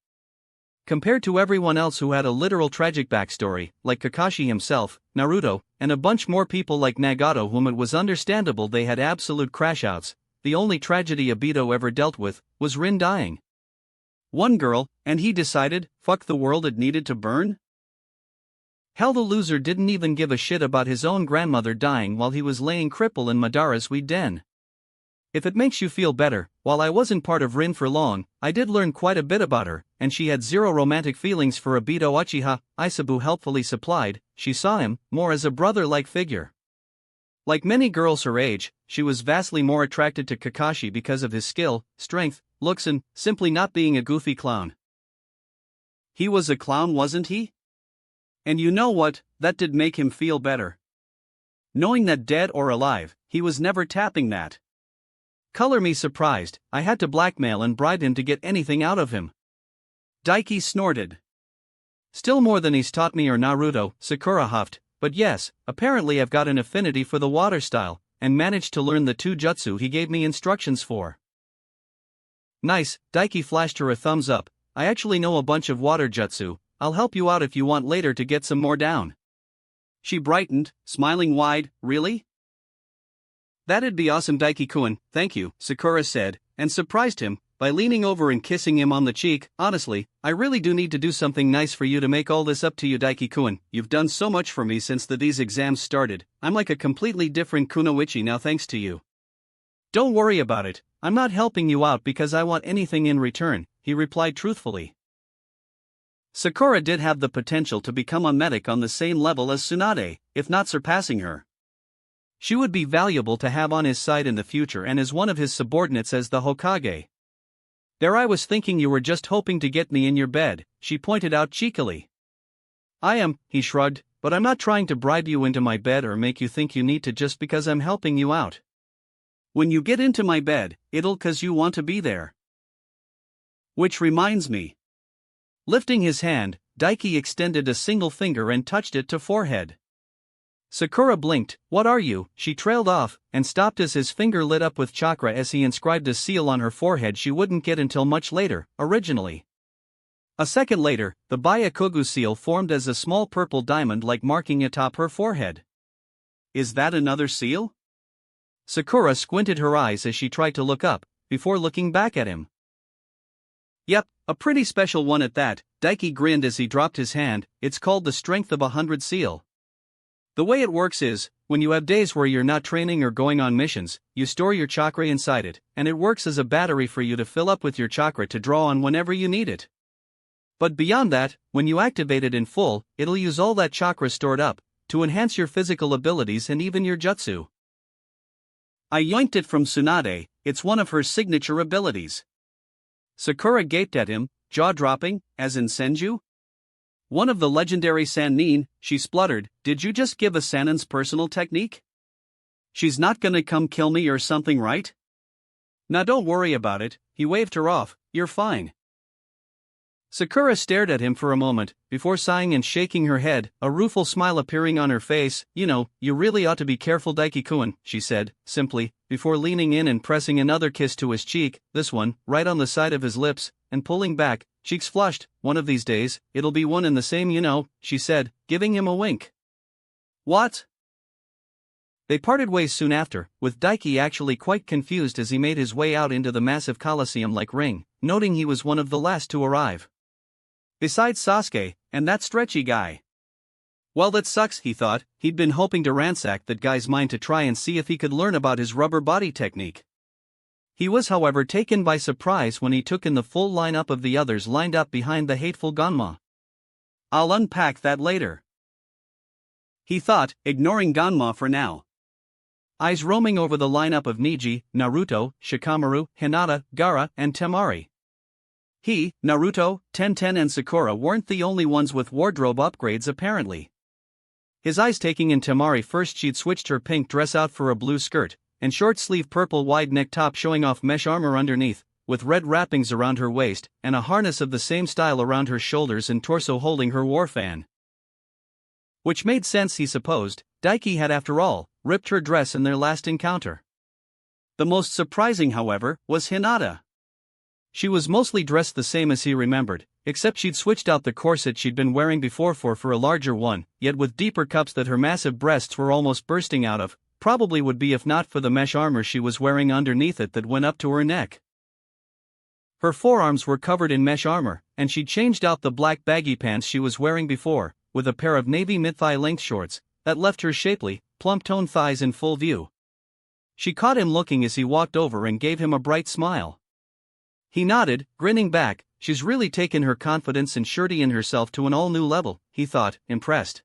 Compared to everyone else who had a literal tragic backstory, like Kakashi himself, Naruto, and a bunch more people like Nagato whom it was understandable they had absolute crashouts, the only tragedy Obito ever dealt with was Rin dying. One girl, and he decided, fuck the world, it needed to burn? Hell, the loser didn't even give a shit about his own grandmother dying while he was laying cripple in Madara's weed den. If it makes you feel better, while I wasn't part of Rin for long, I did learn quite a bit about her, and she had zero romantic feelings for Obito Uchiha, Isabu helpfully supplied. She saw him more as a brother-like figure. Like many girls her age, she was vastly more attracted to Kakashi because of his skill, strength, looks and, simply not being a goofy clown. He was a clown, wasn't he? And you know what, that did make him feel better. Knowing that dead or alive, he was never tapping that. Color me surprised, I had to blackmail and bribe him to get anything out of him. Daiki snorted. Still more than he's taught me or Naruto, Sakura huffed, but yes, apparently I've got an affinity for the water style, and managed to learn the 2 jutsu he gave me instructions for. Nice, Daiki flashed her a thumbs up. I actually know a bunch of water jutsu. I'll help you out if you want later to get some more down. She brightened, smiling wide. Really? That'd be awesome, Daiki-kun, thank you, Sakura said, and surprised him by leaning over and kissing him on the cheek. Honestly, I really do need to do something nice for you to make all this up to you, Daiki-kun. You've done so much for me since these exams started. I'm like a completely different kunoichi now thanks to you. Don't worry about it, I'm not helping you out because I want anything in return, he replied truthfully. Sakura did have the potential to become a medic on the same level as Tsunade, if not surpassing her. She would be valuable to have on his side in the future and as one of his subordinates as the Hokage. There I was thinking you were just hoping to get me in your bed, she pointed out cheekily. I am, he shrugged, but I'm not trying to bribe you into my bed or make you think you need to just because I'm helping you out. When you get into my bed, it'll 'cause you want to be there. Which reminds me. Lifting his hand, Daiki extended a single finger and touched it to forehead. Sakura blinked. What are you? She trailed off, and stopped as his finger lit up with chakra as he inscribed a seal on her forehead she wouldn't get until much later, originally. A second later, the Byakugo seal formed as a small purple diamond-like marking atop her forehead. Is that another seal? Sakura squinted her eyes as she tried to look up, before looking back at him. Yep, a pretty special one at that, Daiki grinned as he dropped his hand. It's called the Strength of 100 seal. The way it works is, when you have days where you're not training or going on missions, you store your chakra inside it, and it works as a battery for you to fill up with your chakra to draw on whenever you need it. But beyond that, when you activate it in full, it'll use all that chakra stored up, to enhance your physical abilities and even your jutsu. I yoinked it from Tsunade, it's one of her signature abilities. Sakura gaped at him, jaw-dropping, as in Senju? One of the legendary Sannin, she spluttered. Did you just give a Sannin's personal technique? She's not gonna come kill me or something, right? Now don't worry about it, he waved her off, you're fine. Sakura stared at him for a moment, before sighing and shaking her head, a rueful smile appearing on her face. You know, you really ought to be careful, Daiki-kun, she said, simply, before leaning in and pressing another kiss to his cheek, this one, right on the side of his lips, and pulling back, cheeks flushed. One of these days, it'll be one and the same, you know, she said, giving him a wink. What? They parted ways soon after, with Daiki actually quite confused as he made his way out into the massive Colosseum-like ring, noting he was one of the last to arrive. Besides Sasuke, and that stretchy guy. Well, that sucks, he thought. He'd been hoping to ransack that guy's mind to try and see if he could learn about his rubber body technique. He was, however, taken by surprise when he took in the full lineup of the others lined up behind the hateful Ganma. I'll unpack that later, he thought, ignoring Ganma for now. Eyes roaming over the lineup of Neji, Naruto, Shikamaru, Hinata, Gaara, and Temari. He, Naruto, Tenten and Sakura weren't the only ones with wardrobe upgrades apparently. His eyes taking in Temari first. She'd switched her pink dress out for a blue skirt, and short-sleeve purple wide-neck top showing off mesh armor underneath, with red wrappings around her waist, and a harness of the same style around her shoulders and torso holding her war fan. Which made sense, he supposed. Daiki had, after all, ripped her dress in their last encounter. The most surprising, however, was Hinata. She was mostly dressed the same as he remembered, except she'd switched out the corset she'd been wearing before for a larger one, yet with deeper cups that her massive breasts were almost bursting out of, probably would be if not for the mesh armor she was wearing underneath it that went up to her neck. Her forearms were covered in mesh armor, and she'd changed out the black baggy pants she was wearing before, with a pair of navy mid-thigh length shorts, that left her shapely, plump-toned thighs in full view. She caught him looking as he walked over and gave him a bright smile. He nodded, grinning back. She's really taken her confidence and surety in herself to an all-new level, he thought, impressed.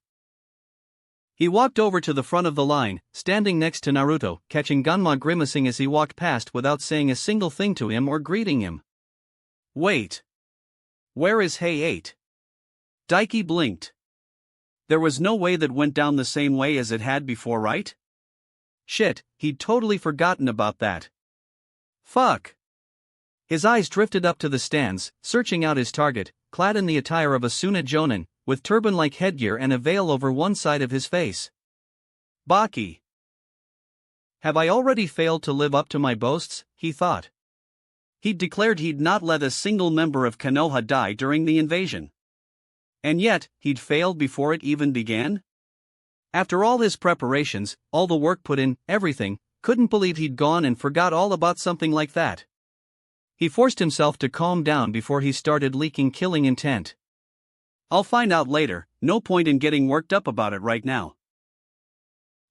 He walked over to the front of the line, standing next to Naruto, catching Ganma grimacing as he walked past without saying a single thing to him or greeting him. Wait. Where is Hey-8? Daiki blinked. There was no way that went down the same way as it had before, right? Shit, he'd totally forgotten about that. Fuck. His eyes drifted up to the stands, searching out his target, clad in the attire of a Suna Jonin, with turban-like headgear and a veil over one side of his face. Baki. Have I already failed to live up to my boasts, he thought. He'd declared he'd not let a single member of Konoha die during the invasion. And yet, he'd failed before it even began? After all his preparations, all the work put in, everything, couldn't believe he'd gone and forgot all about something like that. He forced himself to calm down before he started leaking killing intent. I'll find out later, no point in getting worked up about it right now.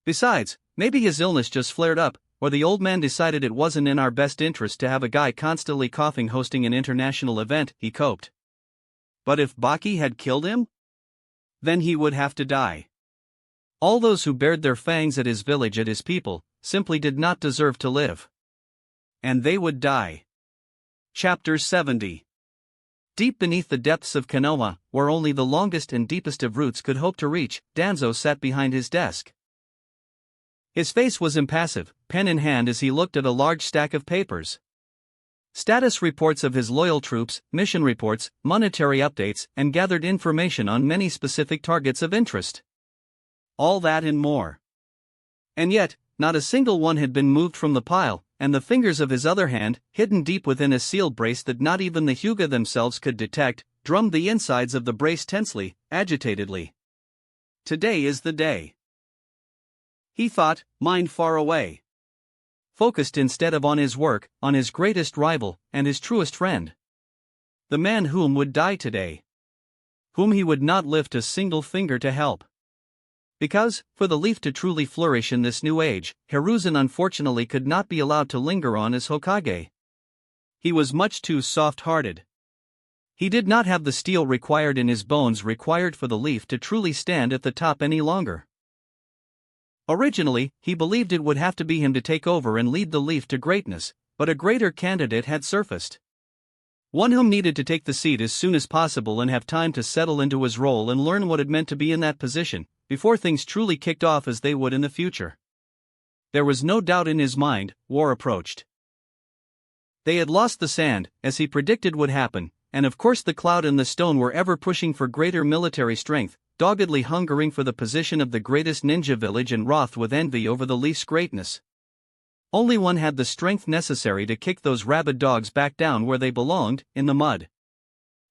Besides, maybe his illness just flared up, or the old man decided it wasn't in our best interest to have a guy constantly coughing hosting an international event, he coped. But if Baki had killed him? Then he would have to die. All those who bared their fangs at his village, at his people, simply did not deserve to live. And they would die. Chapter 70. Deep beneath the depths of Konoha, where only the longest and deepest of roots could hope to reach, Danzo sat behind his desk. His face was impassive, pen in hand as he looked at a large stack of papers. Status reports of his loyal troops, mission reports, monetary updates, and gathered information on many specific targets of interest. All that and more. And yet, not a single one had been moved from the pile, and the fingers of his other hand, hidden deep within a sealed brace that not even the Hyuga themselves could detect, drummed the insides of the brace tensely, agitatedly. Today is the day. He thought, mind far away. Focused instead of on his work, on his greatest rival, and his truest friend. The man whom would die today. Whom he would not lift a single finger to help. Because, for the leaf to truly flourish in this new age, Hiruzen unfortunately could not be allowed to linger on as Hokage. He was much too soft-hearted. He did not have the steel required in his bones required for the leaf to truly stand at the top any longer. Originally, he believed it would have to be him to take over and lead the leaf to greatness, but a greater candidate had surfaced. One whom needed to take the seat as soon as possible and have time to settle into his role and learn what it meant to be in that position, before things truly kicked off as they would in the future. There was no doubt in his mind, war approached. They had lost the sand, as he predicted would happen, and of course the cloud and the stone were ever pushing for greater military strength, doggedly hungering for the position of the greatest ninja village and wroth with envy over the leaf's greatness. Only one had the strength necessary to kick those rabid dogs back down where they belonged, in the mud.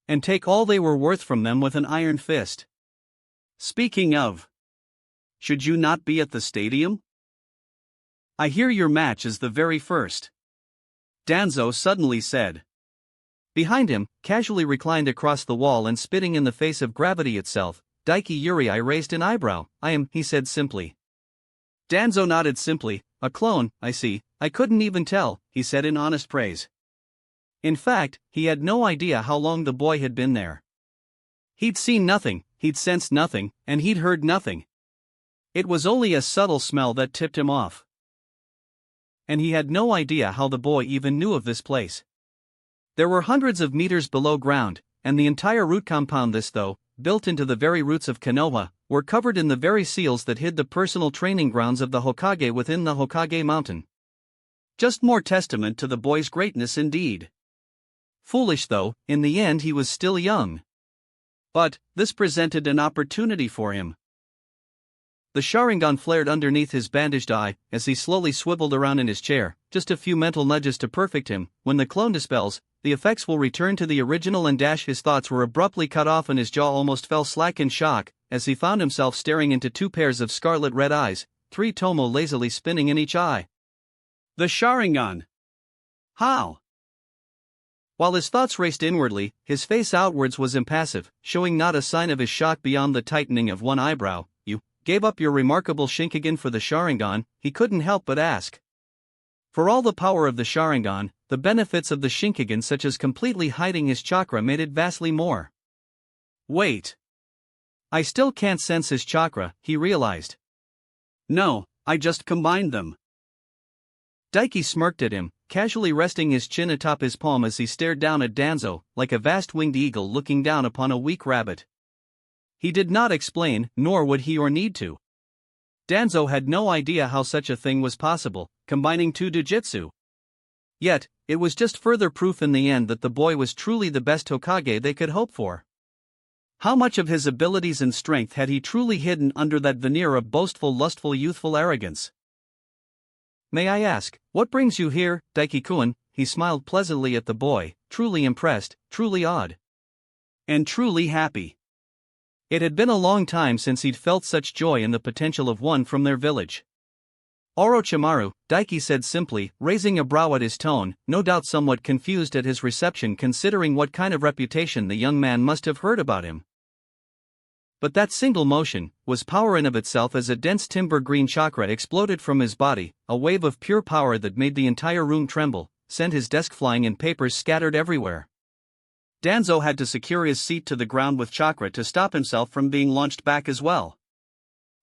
And take all they were worth from them with an iron fist. Speaking of, should you not be at the stadium? I hear your match is the very first. Danzo suddenly said. Behind him, casually reclined across the wall and spitting in the face of gravity itself, Daiki Yurei raised an eyebrow. I am, he said simply. Danzo nodded simply. A clone, I see. I couldn't even tell, he said in honest praise. In fact, he had no idea how long the boy had been there. He'd seen nothing, he'd sensed nothing, and he'd heard nothing. It was only a subtle smell that tipped him off. And he had no idea how the boy even knew of this place. There were hundreds of meters below ground, and the entire root compound, this though, built into the very roots of Konoha, were covered in the very seals that hid the personal training grounds of the Hokage within the Hokage mountain. Just more testament to the boy's greatness indeed. Foolish though, in the end he was still young. But, this presented an opportunity for him. The Sharingan flared underneath his bandaged eye, as he slowly swiveled around in his chair, just a few mental nudges to perfect him. When the clone dispels, the effects will return to the original and his thoughts were abruptly cut off and his jaw almost fell slack in shock, as he found himself staring into two pairs of scarlet red eyes, three tomo lazily spinning in each eye. The Sharingan! How? While his thoughts raced inwardly, his face outwards was impassive, showing not a sign of his shock beyond the tightening of one eyebrow. You gave up your remarkable Shinkigan for the Sharingan, he couldn't help but ask. For all the power of the Sharingan, the benefits of the Shinkigan such as completely hiding his chakra made it vastly more. Wait. I still can't sense his chakra, he realized. No, I just combined them. Daiki smirked at him, casually resting his chin atop his palm as he stared down at Danzo, like a vast winged eagle looking down upon a weak rabbit. He did not explain, nor would he or need to. Danzo had no idea how such a thing was possible, combining two Dojutsu. Yet, it was just further proof in the end that the boy was truly the best Hokage they could hope for. How much of his abilities and strength had he truly hidden under that veneer of boastful, lustful, youthful arrogance? May I ask, what brings you here, Daiki-kun? He smiled pleasantly at the boy, truly impressed, truly awed. And truly happy. It had been a long time since he'd felt such joy in the potential of one from their village. Orochimaru, Daiki said simply, raising a brow at his tone, no doubt somewhat confused at his reception considering what kind of reputation the young man must have heard about him. But that single motion was power in of itself as a dense timber-green chakra exploded from his body, a wave of pure power that made the entire room tremble, sent his desk flying and papers scattered everywhere. Danzo had to secure his seat to the ground with chakra to stop himself from being launched back as well.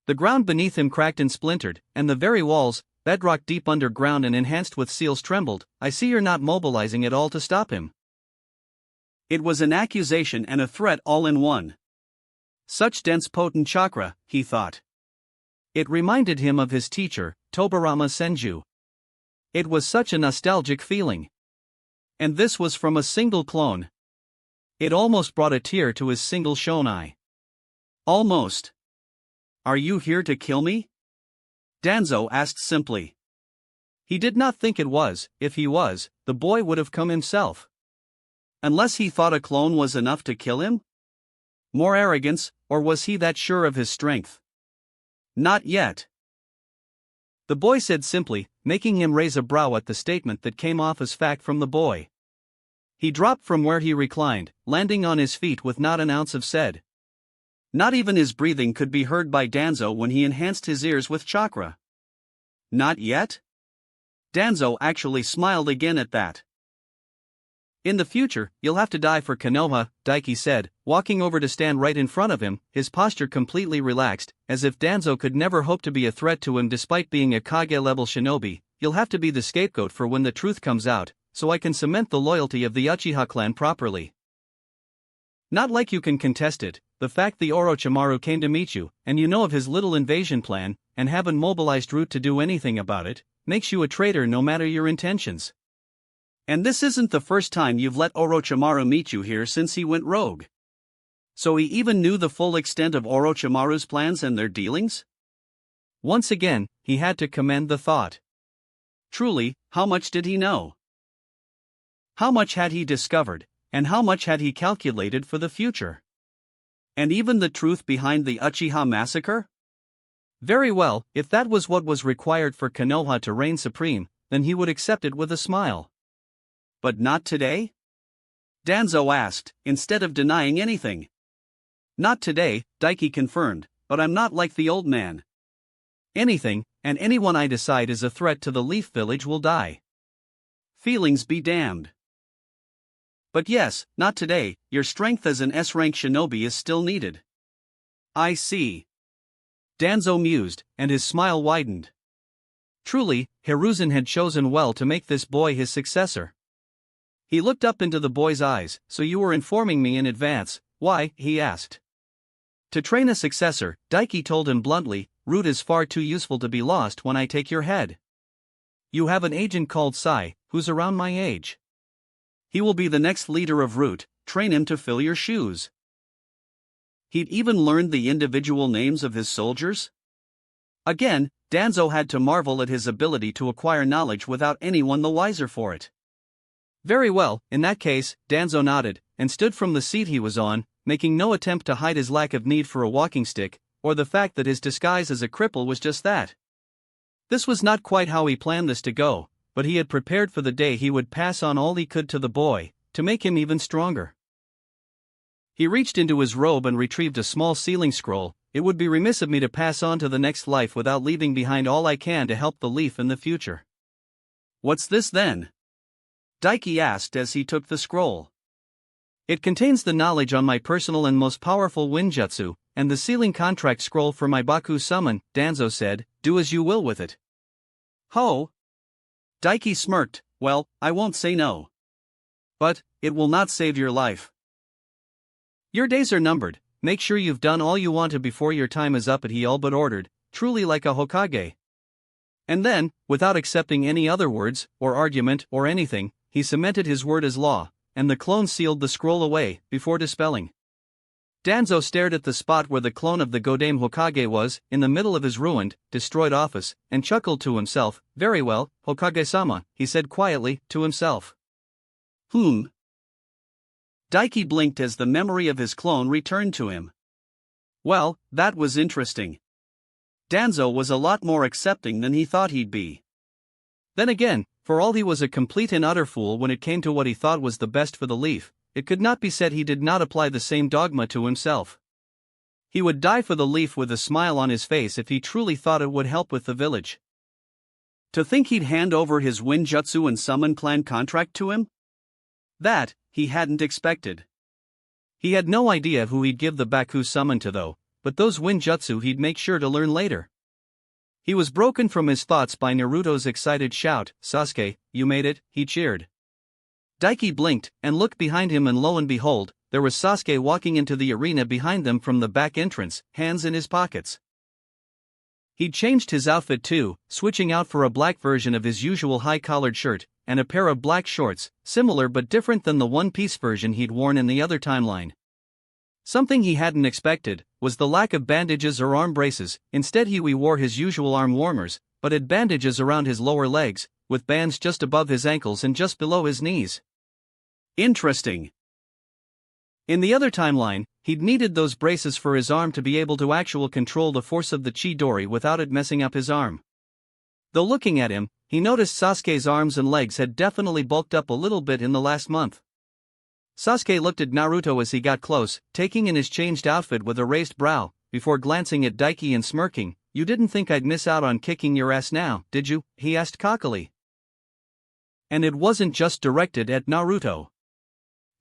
The ground beneath him cracked and splintered, and the very walls, bedrock deep underground and enhanced with seals, trembled. I see you're not mobilizing at all to stop him. It was an accusation and a threat all in one. Such dense potent chakra, he thought. It reminded him of his teacher, Tobirama Senju. It was such a nostalgic feeling. And this was from a single clone. It almost brought a tear to his single shown eye. Almost. Are you here to kill me? Danzo asked simply. He did not think it was. If he was, the boy would have come himself. Unless he thought a clone was enough to kill him? More arrogance, or was he that sure of his strength? Not yet. The boy said simply, making him raise a brow at the statement that came off as fact from the boy. He dropped from where he reclined, landing on his feet with not an ounce of said. Not even his breathing could be heard by Danzo when he enhanced his ears with chakra. Not yet? Danzo actually smiled again at that. In the future, you'll have to die for Konoha, Daiki said, walking over to stand right in front of him, his posture completely relaxed, as if Danzo could never hope to be a threat to him despite being a Kage-level shinobi. You'll have to be the scapegoat for when the truth comes out, so I can cement the loyalty of the Uchiha clan properly. Not like you can contest it, the fact the Orochimaru came to meet you, and you know of his little invasion plan, and haven't mobilized Root to do anything about it, makes you a traitor no matter your intentions. And this isn't the first time you've let Orochimaru meet you here since he went rogue. So he even knew the full extent of Orochimaru's plans and their dealings? Once again, he had to commend the thought. Truly, how much did he know? How much had he discovered, and how much had he calculated for the future? And even the truth behind the Uchiha massacre? Very well, if that was what was required for Konoha to reign supreme, then he would accept it with a smile. But not today? Danzo asked, instead of denying anything. Not today, Daiki confirmed, but I'm not like the old man. Anything, and anyone I decide is a threat to the Leaf Village will die. Feelings be damned. But yes, not today, your strength as an S-rank shinobi is still needed. I see. Danzo mused, and his smile widened. Truly, Hiruzen had chosen well to make this boy his successor. He looked up into the boy's eyes. So you were informing me in advance, why? He asked. To train a successor, Daiki told him bluntly, Root is far too useful to be lost when I take your head. You have an agent called Sai, who's around my age. He will be the next leader of Root, train him to fill your shoes. He'd even learned the individual names of his soldiers? Again, Danzo had to marvel at his ability to acquire knowledge without anyone the wiser for it. Very well, in that case, Danzo nodded, and stood from the seat he was on, making no attempt to hide his lack of need for a walking stick, or the fact that his disguise as a cripple was just that. This was not quite how he planned this to go, but he had prepared for the day he would pass on all he could to the boy, to make him even stronger. He reached into his robe and retrieved a small sealing scroll. It would be remiss of me to pass on to the next life without leaving behind all I can to help the Leaf in the future. What's this then? Daiki asked as he took the scroll. It contains the knowledge on my personal and most powerful Winjutsu, and the sealing contract scroll for my Baku summon, Danzo said. Do as you will with it. Ho! Daiki smirked. Well, I won't say no. But, it will not save your life. Your days are numbered, make sure you've done all you want to before your time is up, he all but ordered, truly like a Hokage. And then, without accepting any other words, or argument, or anything, he cemented his word as law, and the clone sealed the scroll away, before dispelling. Danzo stared at the spot where the clone of the Godame Hokage was, in the middle of his ruined, destroyed office, and chuckled to himself. Very well, Hokage-sama, he said quietly, to himself. Daiki blinked as the memory of his clone returned to him. Well, that was interesting. Danzo was a lot more accepting than he thought he'd be. Then again, for all he was a complete and utter fool when it came to what he thought was the best for the leaf, it could not be said he did not apply the same dogma to himself. He would die for the leaf with a smile on his face if he truly thought it would help with the village. To think he'd hand over his Winjutsu and summon clan contract to him? That, he hadn't expected. He had no idea who he'd give the Baku summon to though, but those Winjutsu he'd make sure to learn later. He was broken from his thoughts by Naruto's excited shout. Sasuke, you made it, he cheered. Daiki blinked, and looked behind him, and lo and behold, there was Sasuke walking into the arena behind them from the back entrance, hands in his pockets. He'd changed his outfit too, switching out for a black version of his usual high-collared shirt, and a pair of black shorts, similar but different than the one-piece version he'd worn in the other timeline. Something he hadn't expected was the lack of bandages or arm braces. Instead he wore his usual arm warmers, but had bandages around his lower legs, with bands just above his ankles and just below his knees. Interesting. In the other timeline, he'd needed those braces for his arm to be able to actually control the force of the Chidori without it messing up his arm. Though looking at him, he noticed Sasuke's arms and legs had definitely bulked up a little bit in the last month. Sasuke looked at Naruto as he got close, taking in his changed outfit with a raised brow, before glancing at Daiki and smirking. You didn't think I'd miss out on kicking your ass now, did you? He asked cockily. And it wasn't just directed at Naruto.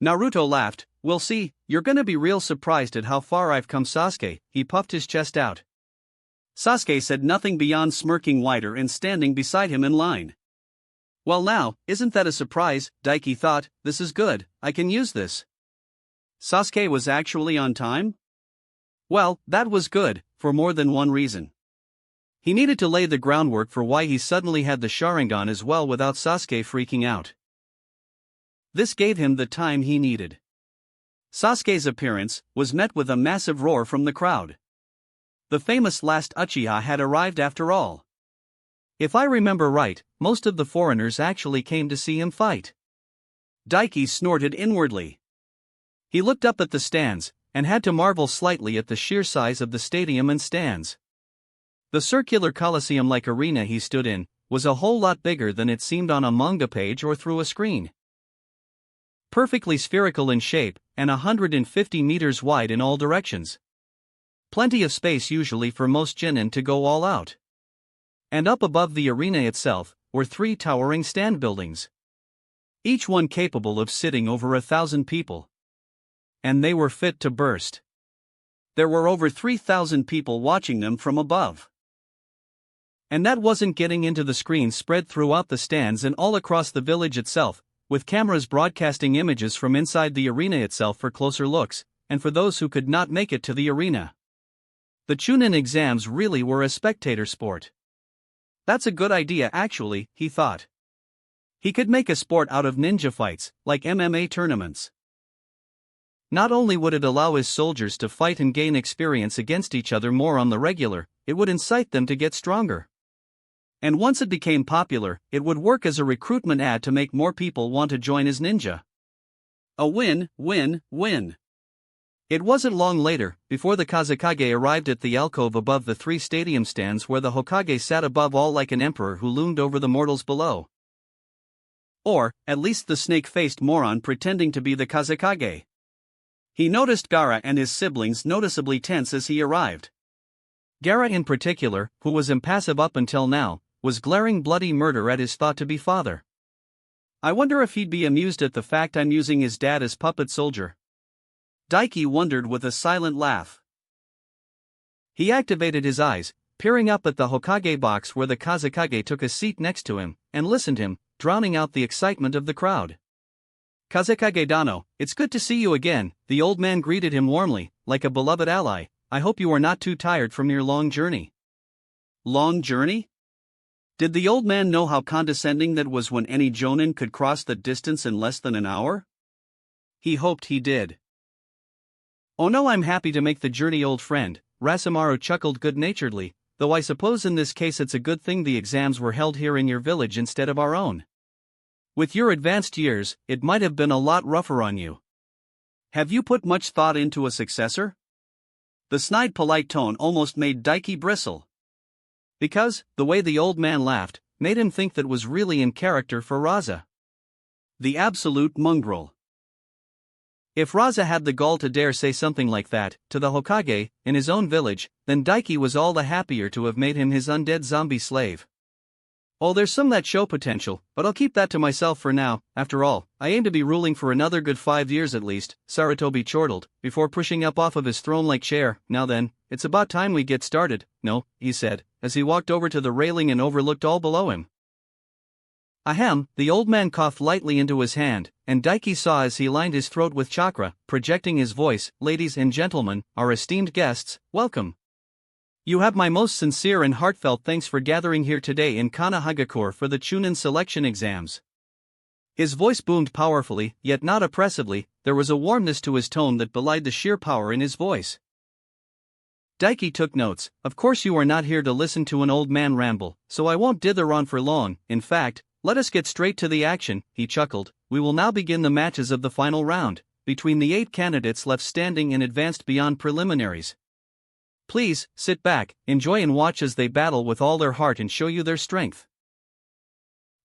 Naruto laughed. We'll see, you're gonna be real surprised at how far I've come, Sasuke. He puffed his chest out. Sasuke said nothing beyond smirking wider and standing beside him in line. Well now, isn't that a surprise? Daiki thought, this is good, I can use this. Sasuke was actually on time? Well, that was good, for more than one reason. He needed to lay the groundwork for why he suddenly had the Sharingan as well without Sasuke freaking out. This gave him the time he needed. Sasuke's appearance was met with a massive roar from the crowd. The famous last Uchiha had arrived after all. If I remember right, most of the foreigners actually came to see him fight. Daiki snorted inwardly. He looked up at the stands, and had to marvel slightly at the sheer size of the stadium and stands. The circular coliseum-like arena he stood in was a whole lot bigger than it seemed on a manga page or through a screen. Perfectly spherical in shape, and 150 meters wide in all directions. Plenty of space usually for most genin to go all out. And up above the arena itself were 3 towering stand buildings. Each one capable of sitting over 1,000 people. And they were fit to burst. There were over 3,000 people watching them from above. And that wasn't getting into the screens spread throughout the stands and all across the village itself, with cameras broadcasting images from inside the arena itself for closer looks, and for those who could not make it to the arena. The Chunin exams really were a spectator sport. That's a good idea actually, he thought. He could make a sport out of ninja fights, like MMA tournaments. Not only would it allow his soldiers to fight and gain experience against each other more on the regular, it would incite them to get stronger. And once it became popular, it would work as a recruitment ad to make more people want to join as ninja. A win, win, win. It wasn't long later, before the Kazekage arrived at the alcove above the 3 stadium stands where the Hokage sat above all like an emperor who loomed over the mortals below. Or, at least the snake-faced moron pretending to be the Kazekage. He noticed Gaara and his siblings noticeably tense as he arrived. Gaara in particular, who was impassive up until now, was glaring bloody murder at his thought-to-be father. I wonder if he'd be amused at the fact I'm using his dad as puppet soldier. Daiki wondered with a silent laugh. He activated his eyes, peering up at the Hokage box where the Kazekage took a seat next to him, and listened to him, drowning out the excitement of the crowd. Kazekage Dano, it's good to see you again, the old man greeted him warmly, like a beloved ally. I hope you are not too tired from your long journey. Long journey? Did the old man know how condescending that was when any jonin could cross the distance in less than an hour? He hoped he did. Oh no, I'm happy to make the journey, old friend, Rasimaru chuckled good-naturedly, though I suppose in this case it's a good thing the exams were held here in your village instead of our own. With your advanced years, it might have been a lot rougher on you. Have you put much thought into a successor? The snide polite tone almost made Daiki bristle. Because, the way the old man laughed, made him think that was really in character for Raza. The absolute mongrel. If Raza had the gall to dare say something like that, to the Hokage, in his own village, then Daiki was all the happier to have made him his undead zombie slave. Oh, there's some that show potential, but I'll keep that to myself for now. After all, I aim to be ruling for another good 5 years at least, Sarutobi chortled, before pushing up off of his throne-like chair. Now then, it's about time we get started, no, he said, as he walked over to the railing and overlooked all below him. Ahem, the old man coughed lightly into his hand, and Daiki saw as he lined his throat with chakra, projecting his voice, ladies and gentlemen, our esteemed guests, welcome. You have my most sincere and heartfelt thanks for gathering here today in Kanahagakure for the Chunin selection exams. His voice boomed powerfully, yet not oppressively. There was a warmness to his tone that belied the sheer power in his voice. Daiki took notes. Of course you are not here to listen to an old man ramble, so I won't dither on for long. In fact, let us get straight to the action, he chuckled. We will now begin the matches of the final round, between the 8 candidates left standing and advanced beyond preliminaries. Please, sit back, enjoy and watch as they battle with all their heart and show you their strength.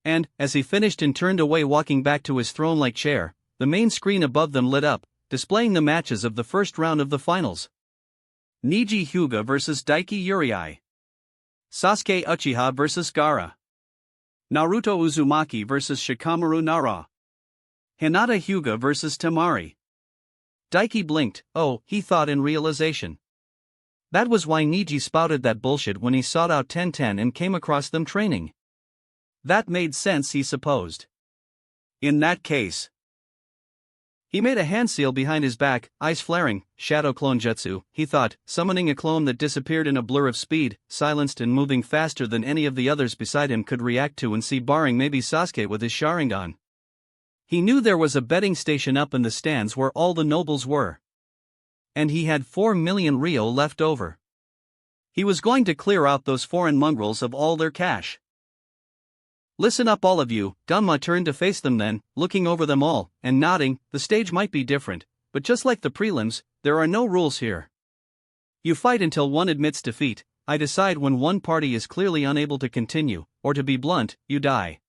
And, as he finished and turned away walking back to his throne-like chair, the main screen above them lit up, displaying the matches of the first round of the finals. Niji Hyuga vs Daiki Uriai. Sasuke Uchiha vs Gaara. Naruto Uzumaki vs Shikamaru Nara. Hinata Hyuga vs Temari. Daiki blinked. Oh, he thought in realization. That was why Niji spouted that bullshit when he sought out Ten and came across them training. That made sense, he supposed. In that case. He made a hand seal behind his back, eyes flaring. Shadow clone jutsu, he thought, summoning a clone that disappeared in a blur of speed, silenced and moving faster than any of the others beside him could react to and see, barring maybe Sasuke with his Sharingan. He knew there was a betting station up in the stands where all the nobles were. And he had 4 million Rio left over. He was going to clear out those foreign mongrels of all their cash. Listen up all of you, Gunma turned to face them then, looking over them all, and nodding. The stage might be different, but just like the prelims, there are no rules here. You fight until one admits defeat. I decide when one party is clearly unable to continue, or to be blunt, you die.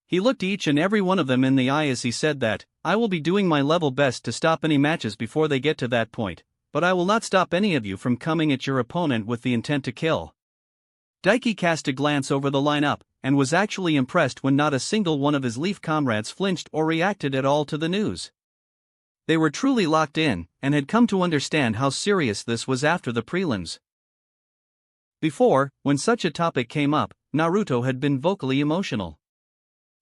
He looked each and every one of them in the eye as he said that. I will be doing my level best to stop any matches before they get to that point, but I will not stop any of you from coming at your opponent with the intent to kill. Daiki cast a glance over the lineup, and was actually impressed when not a single one of his Leaf comrades flinched or reacted at all to the news. They were truly locked in, and had come to understand how serious this was after the prelims. Before, when such a topic came up, Naruto had been vocally emotional.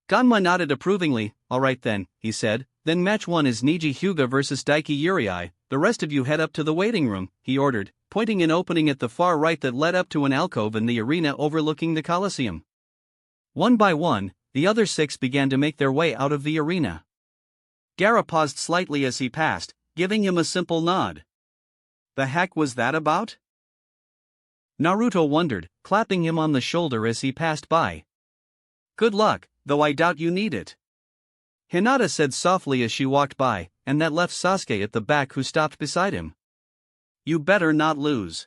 Ganma nodded approvingly. Alright then, he said, then match 1 is Niji Hyuga vs Daiki Uriai, the rest of you head up to the waiting room, he ordered, pointing an opening at the far right that led up to an alcove in the arena overlooking the Colosseum. One by one, the other 6 began to make their way out of the arena. Gaara paused slightly as he passed, giving him a simple nod. The heck was that about? Naruto wondered, clapping him on the shoulder as he passed by. Good luck, though I doubt you need it. Hinata said softly as she walked by, and that left Sasuke at the back, who stopped beside him. You better not lose.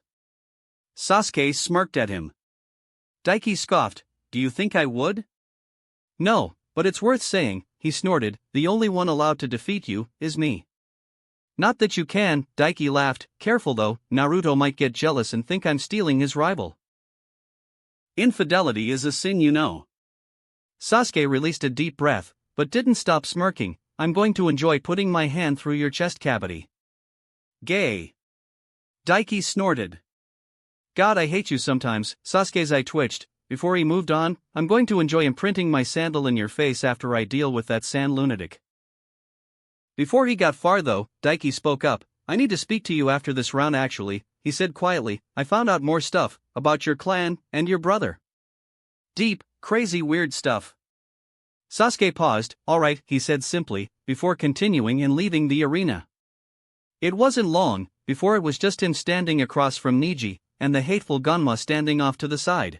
Sasuke smirked at him. Daiki scoffed. Do you think I would? No, but it's worth saying, he snorted, the only one allowed to defeat you is me. Not that you can, Daiki laughed. Careful though, Naruto might get jealous and think I'm stealing his rival. Infidelity is a sin, you know. Sasuke released a deep breath, but didn't stop smirking. I'm going to enjoy putting my hand through your chest cavity. Gay. Daiki snorted. God, I hate you sometimes. Sasuke's eye twitched. Before he moved on, I'm going to enjoy imprinting my sandal in your face after I deal with that sand lunatic. Before he got far though, Daiki spoke up. I need to speak to you after this round actually, he said quietly. I found out more stuff, about your clan, and your brother. Deep, crazy weird stuff. Sasuke paused. Alright, he said simply, before continuing and leaving the arena. It wasn't long, before it was just him standing across from Neji, and the hateful Ganma standing off to the side.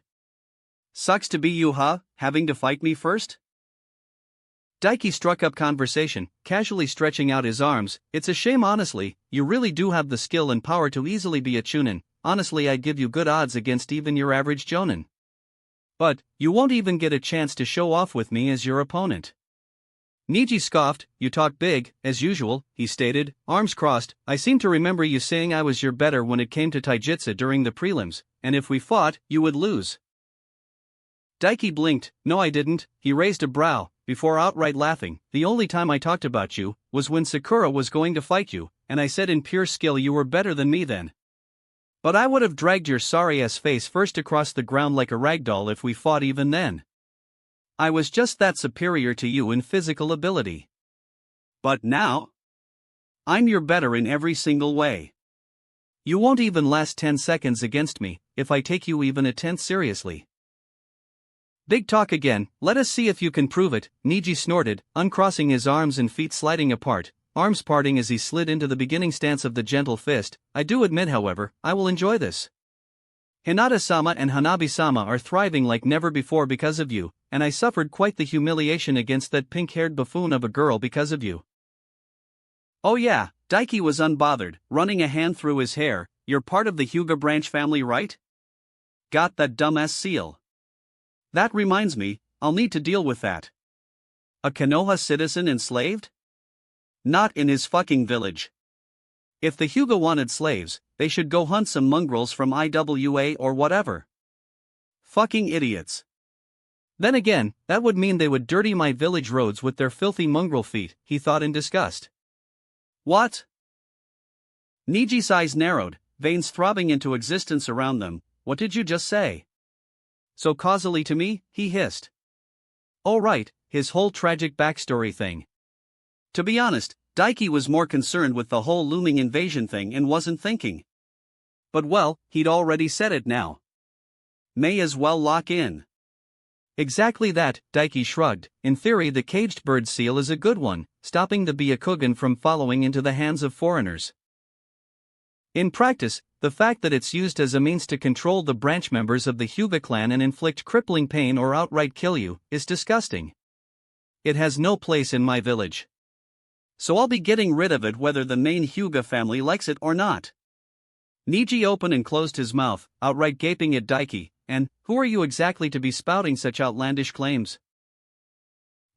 Sucks to be you, huh, having to fight me first? Daiki struck up conversation, casually stretching out his arms. It's a shame honestly, you really do have the skill and power to easily be a Chunin. Honestly, I'd give you good odds against even your average Jonin. But, you won't even get a chance to show off with me as your opponent. Neji scoffed. You talk big, as usual, he stated, arms crossed. I seem to remember you saying I was your better when it came to taijutsu during the prelims, and if we fought, you would lose. Daiki blinked. No, I didn't. He raised a brow, before outright laughing. The only time I talked about you was when Sakura was going to fight you, and I said in pure skill you were better than me then. But I would have dragged your sorry-ass face first across the ground like a ragdoll if we fought even then. I was just that superior to you in physical ability. But now? I'm your better in every single way. You won't even last 10 seconds against me, if I take you even a tenth seriously. Big talk again, let us see if you can prove it, Neji snorted, uncrossing his arms and feet sliding apart, arms parting as he slid into the beginning stance of the gentle fist. I do admit however, I will enjoy this. Hinata-sama and Hanabi-sama are thriving like never before because of you, and I suffered quite the humiliation against that pink-haired buffoon of a girl because of you. Oh yeah, Daiki was unbothered, running a hand through his hair. You're part of the Hyuga branch family, right? Got that dumbass seal. That reminds me, I'll need to deal with that. A Konoha citizen enslaved? Not in his fucking village. If the Hyuga wanted slaves, they should go hunt some mongrels from IWA or whatever. Fucking idiots. Then again, that would mean they would dirty my village roads with their filthy mongrel feet, he thought in disgust. What? Niji's eyes narrowed, veins throbbing into existence around them. What did you just say? So causally to me, he hissed. Oh right, his whole tragic backstory thing. To be honest, Daiki was more concerned with the whole looming invasion thing and wasn't thinking. But well, he'd already said it now. May as well lock in. Exactly that, Daiki shrugged. In theory the caged bird seal is a good one, stopping the Byakugan from following into the hands of foreigners. In practice, the fact that it's used as a means to control the branch members of the Hyuga clan and inflict crippling pain or outright kill you, is disgusting. It has no place in my village. So I'll be getting rid of it whether the main Hyuga family likes it or not. Neji opened and closed his mouth, outright gaping at Daiki, and, who are you exactly to be spouting such outlandish claims?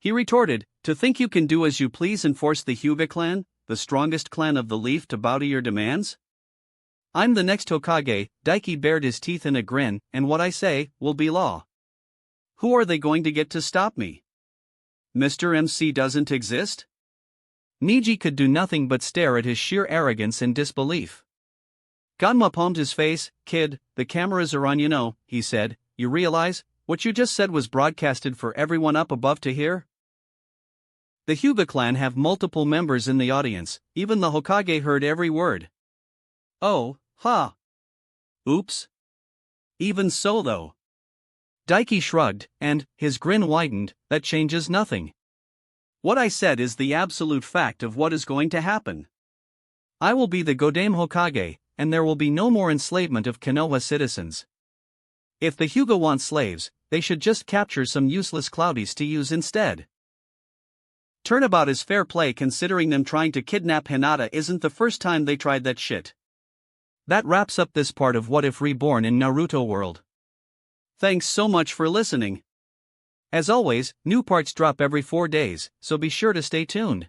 He retorted, to think you can do as you please and force the Hyuga clan, the strongest clan of the leaf, to bow to your demands? I'm the next Hokage. Daiki bared his teeth in a grin, and what I say will be law. Who are they going to get to stop me? Mr. MC doesn't exist? Neji could do nothing but stare at his sheer arrogance and disbelief. Ganma palmed his face. Kid, the cameras are on, you know, he said. You realize, what you just said was broadcasted for everyone up above to hear? The Hyuga clan have multiple members in the audience, even the Hokage heard every word. Oh, ha. Oops. Even so though. Daiki shrugged, and, his grin widened, that changes nothing. What I said is the absolute fact of what is going to happen. I will be the Godame Hokage, and there will be no more enslavement of Konoha citizens. If the Hyuga want slaves, they should just capture some useless cloudies to use instead. Turnabout is fair play considering them trying to kidnap Hinata isn't the first time they tried that shit. That wraps up this part of What If Reborn in Naruto World. Thanks so much for listening. As always, new parts drop every 4 days, so be sure to stay tuned.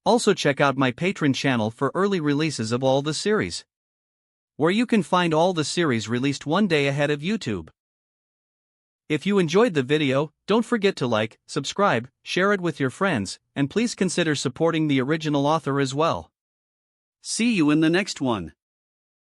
Also check out my Patreon channel for early releases of all the series, where you can find all the series released one day ahead of YouTube. If you enjoyed the video, don't forget to like, subscribe, share it with your friends, and please consider supporting the original author as well. See you in the next one.